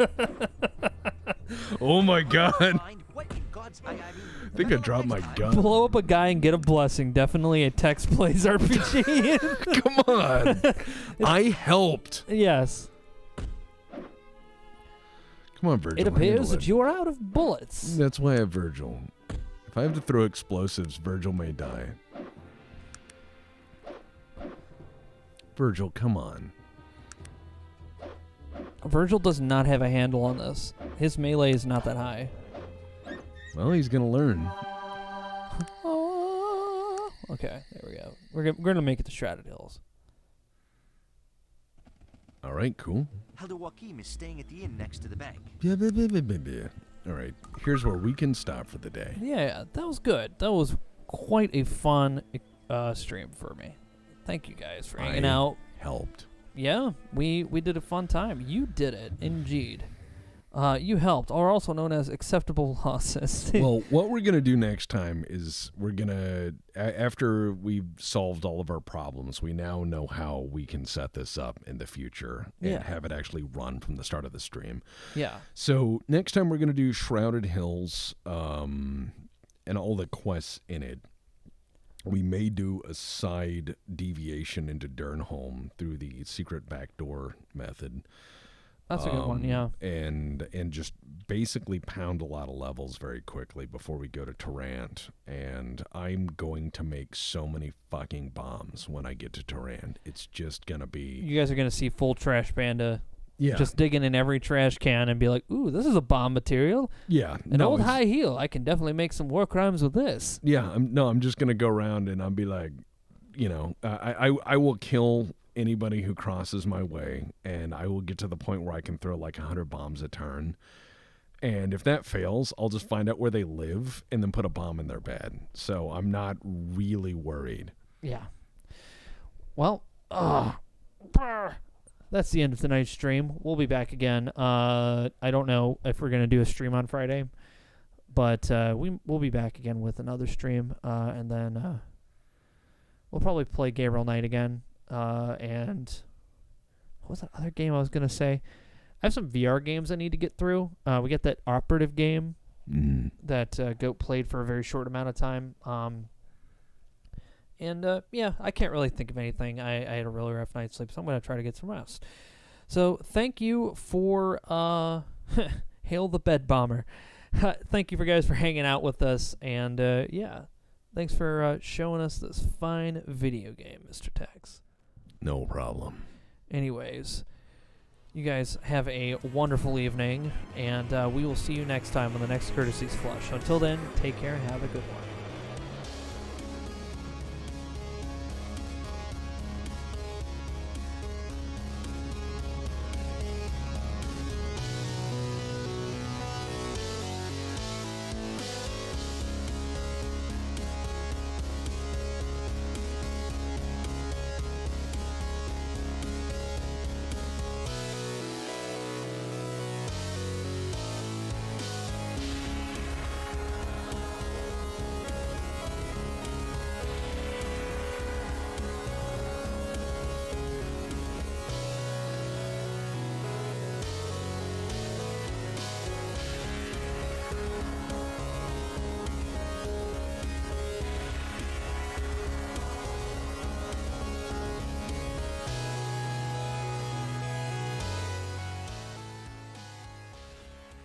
Oh my god. I think I dropped my gun. Blow up a guy and get a blessing. Definitely a text plays RPG. Come on. I helped. Yes. Come on, Virgil. It appears that you are out of bullets. That's why I have Virgil. If I have to throw explosives, Virgil may die. Virgil, come on. Virgil does not have a handle on this. His melee is not that high. Well, he's gonna learn. Okay, there we go. We're gonna make it to Shrouded Hills. All right, cool. Helder Joachim is staying at the inn next to the bank. All right, here's where we can stop for the day. Yeah, that was good. That was quite a fun stream for me. Thank you guys for hanging out. Helped. Yeah, we did a fun time. You did it, indeed. You helped, or also known as acceptable losses. Well, what we're going to do next time is we're going to, after we've solved all of our problems, we now know how we can set this up in the future and have it actually run from the start of the stream. Yeah. So next time we're going to do Shrouded Hills and all the quests in it. We may do a side deviation into Durnholm through the secret backdoor method. That's a good one, yeah. And just basically pound a lot of levels very quickly before we go to Tarrant. And I'm going to make so many fucking bombs when I get to Tarrant. It's just going to be... You guys are going to see full Trash Panda. Yeah. Just digging in every trash can and be like, ooh, this is a bomb material. Yeah. An old high heel. I can definitely make some war crimes with this. Yeah. I'm just going to go around and I'll be like, you know, I will kill anybody who crosses my way, and I will get to the point where I can throw like 100 bombs a turn. And if that fails, I'll just find out where they live and then put a bomb in their bed. So I'm not really worried. Yeah. Well, that's the end of tonight's stream. We'll be back again. I don't know if we're going to do a stream on Friday, but we'll be back again with another stream, and then we'll probably play Gabriel Knight again. And what was that other game I was going to say? I have some VR games I need to get through. We got that Operative game that Goat played for a very short amount of time. Yeah, I can't really think of anything. I had a really rough night's sleep, so I'm going to try to get some rest. So thank you for Hail the Bed Bomber. Thank you for guys for hanging out with us, and yeah, thanks for showing us this fine video game, Mr. Tex. No problem. Anyways, you guys have a wonderful evening, and we will see you next time on the next Courtesies Flush. Until then, take care and have a good one.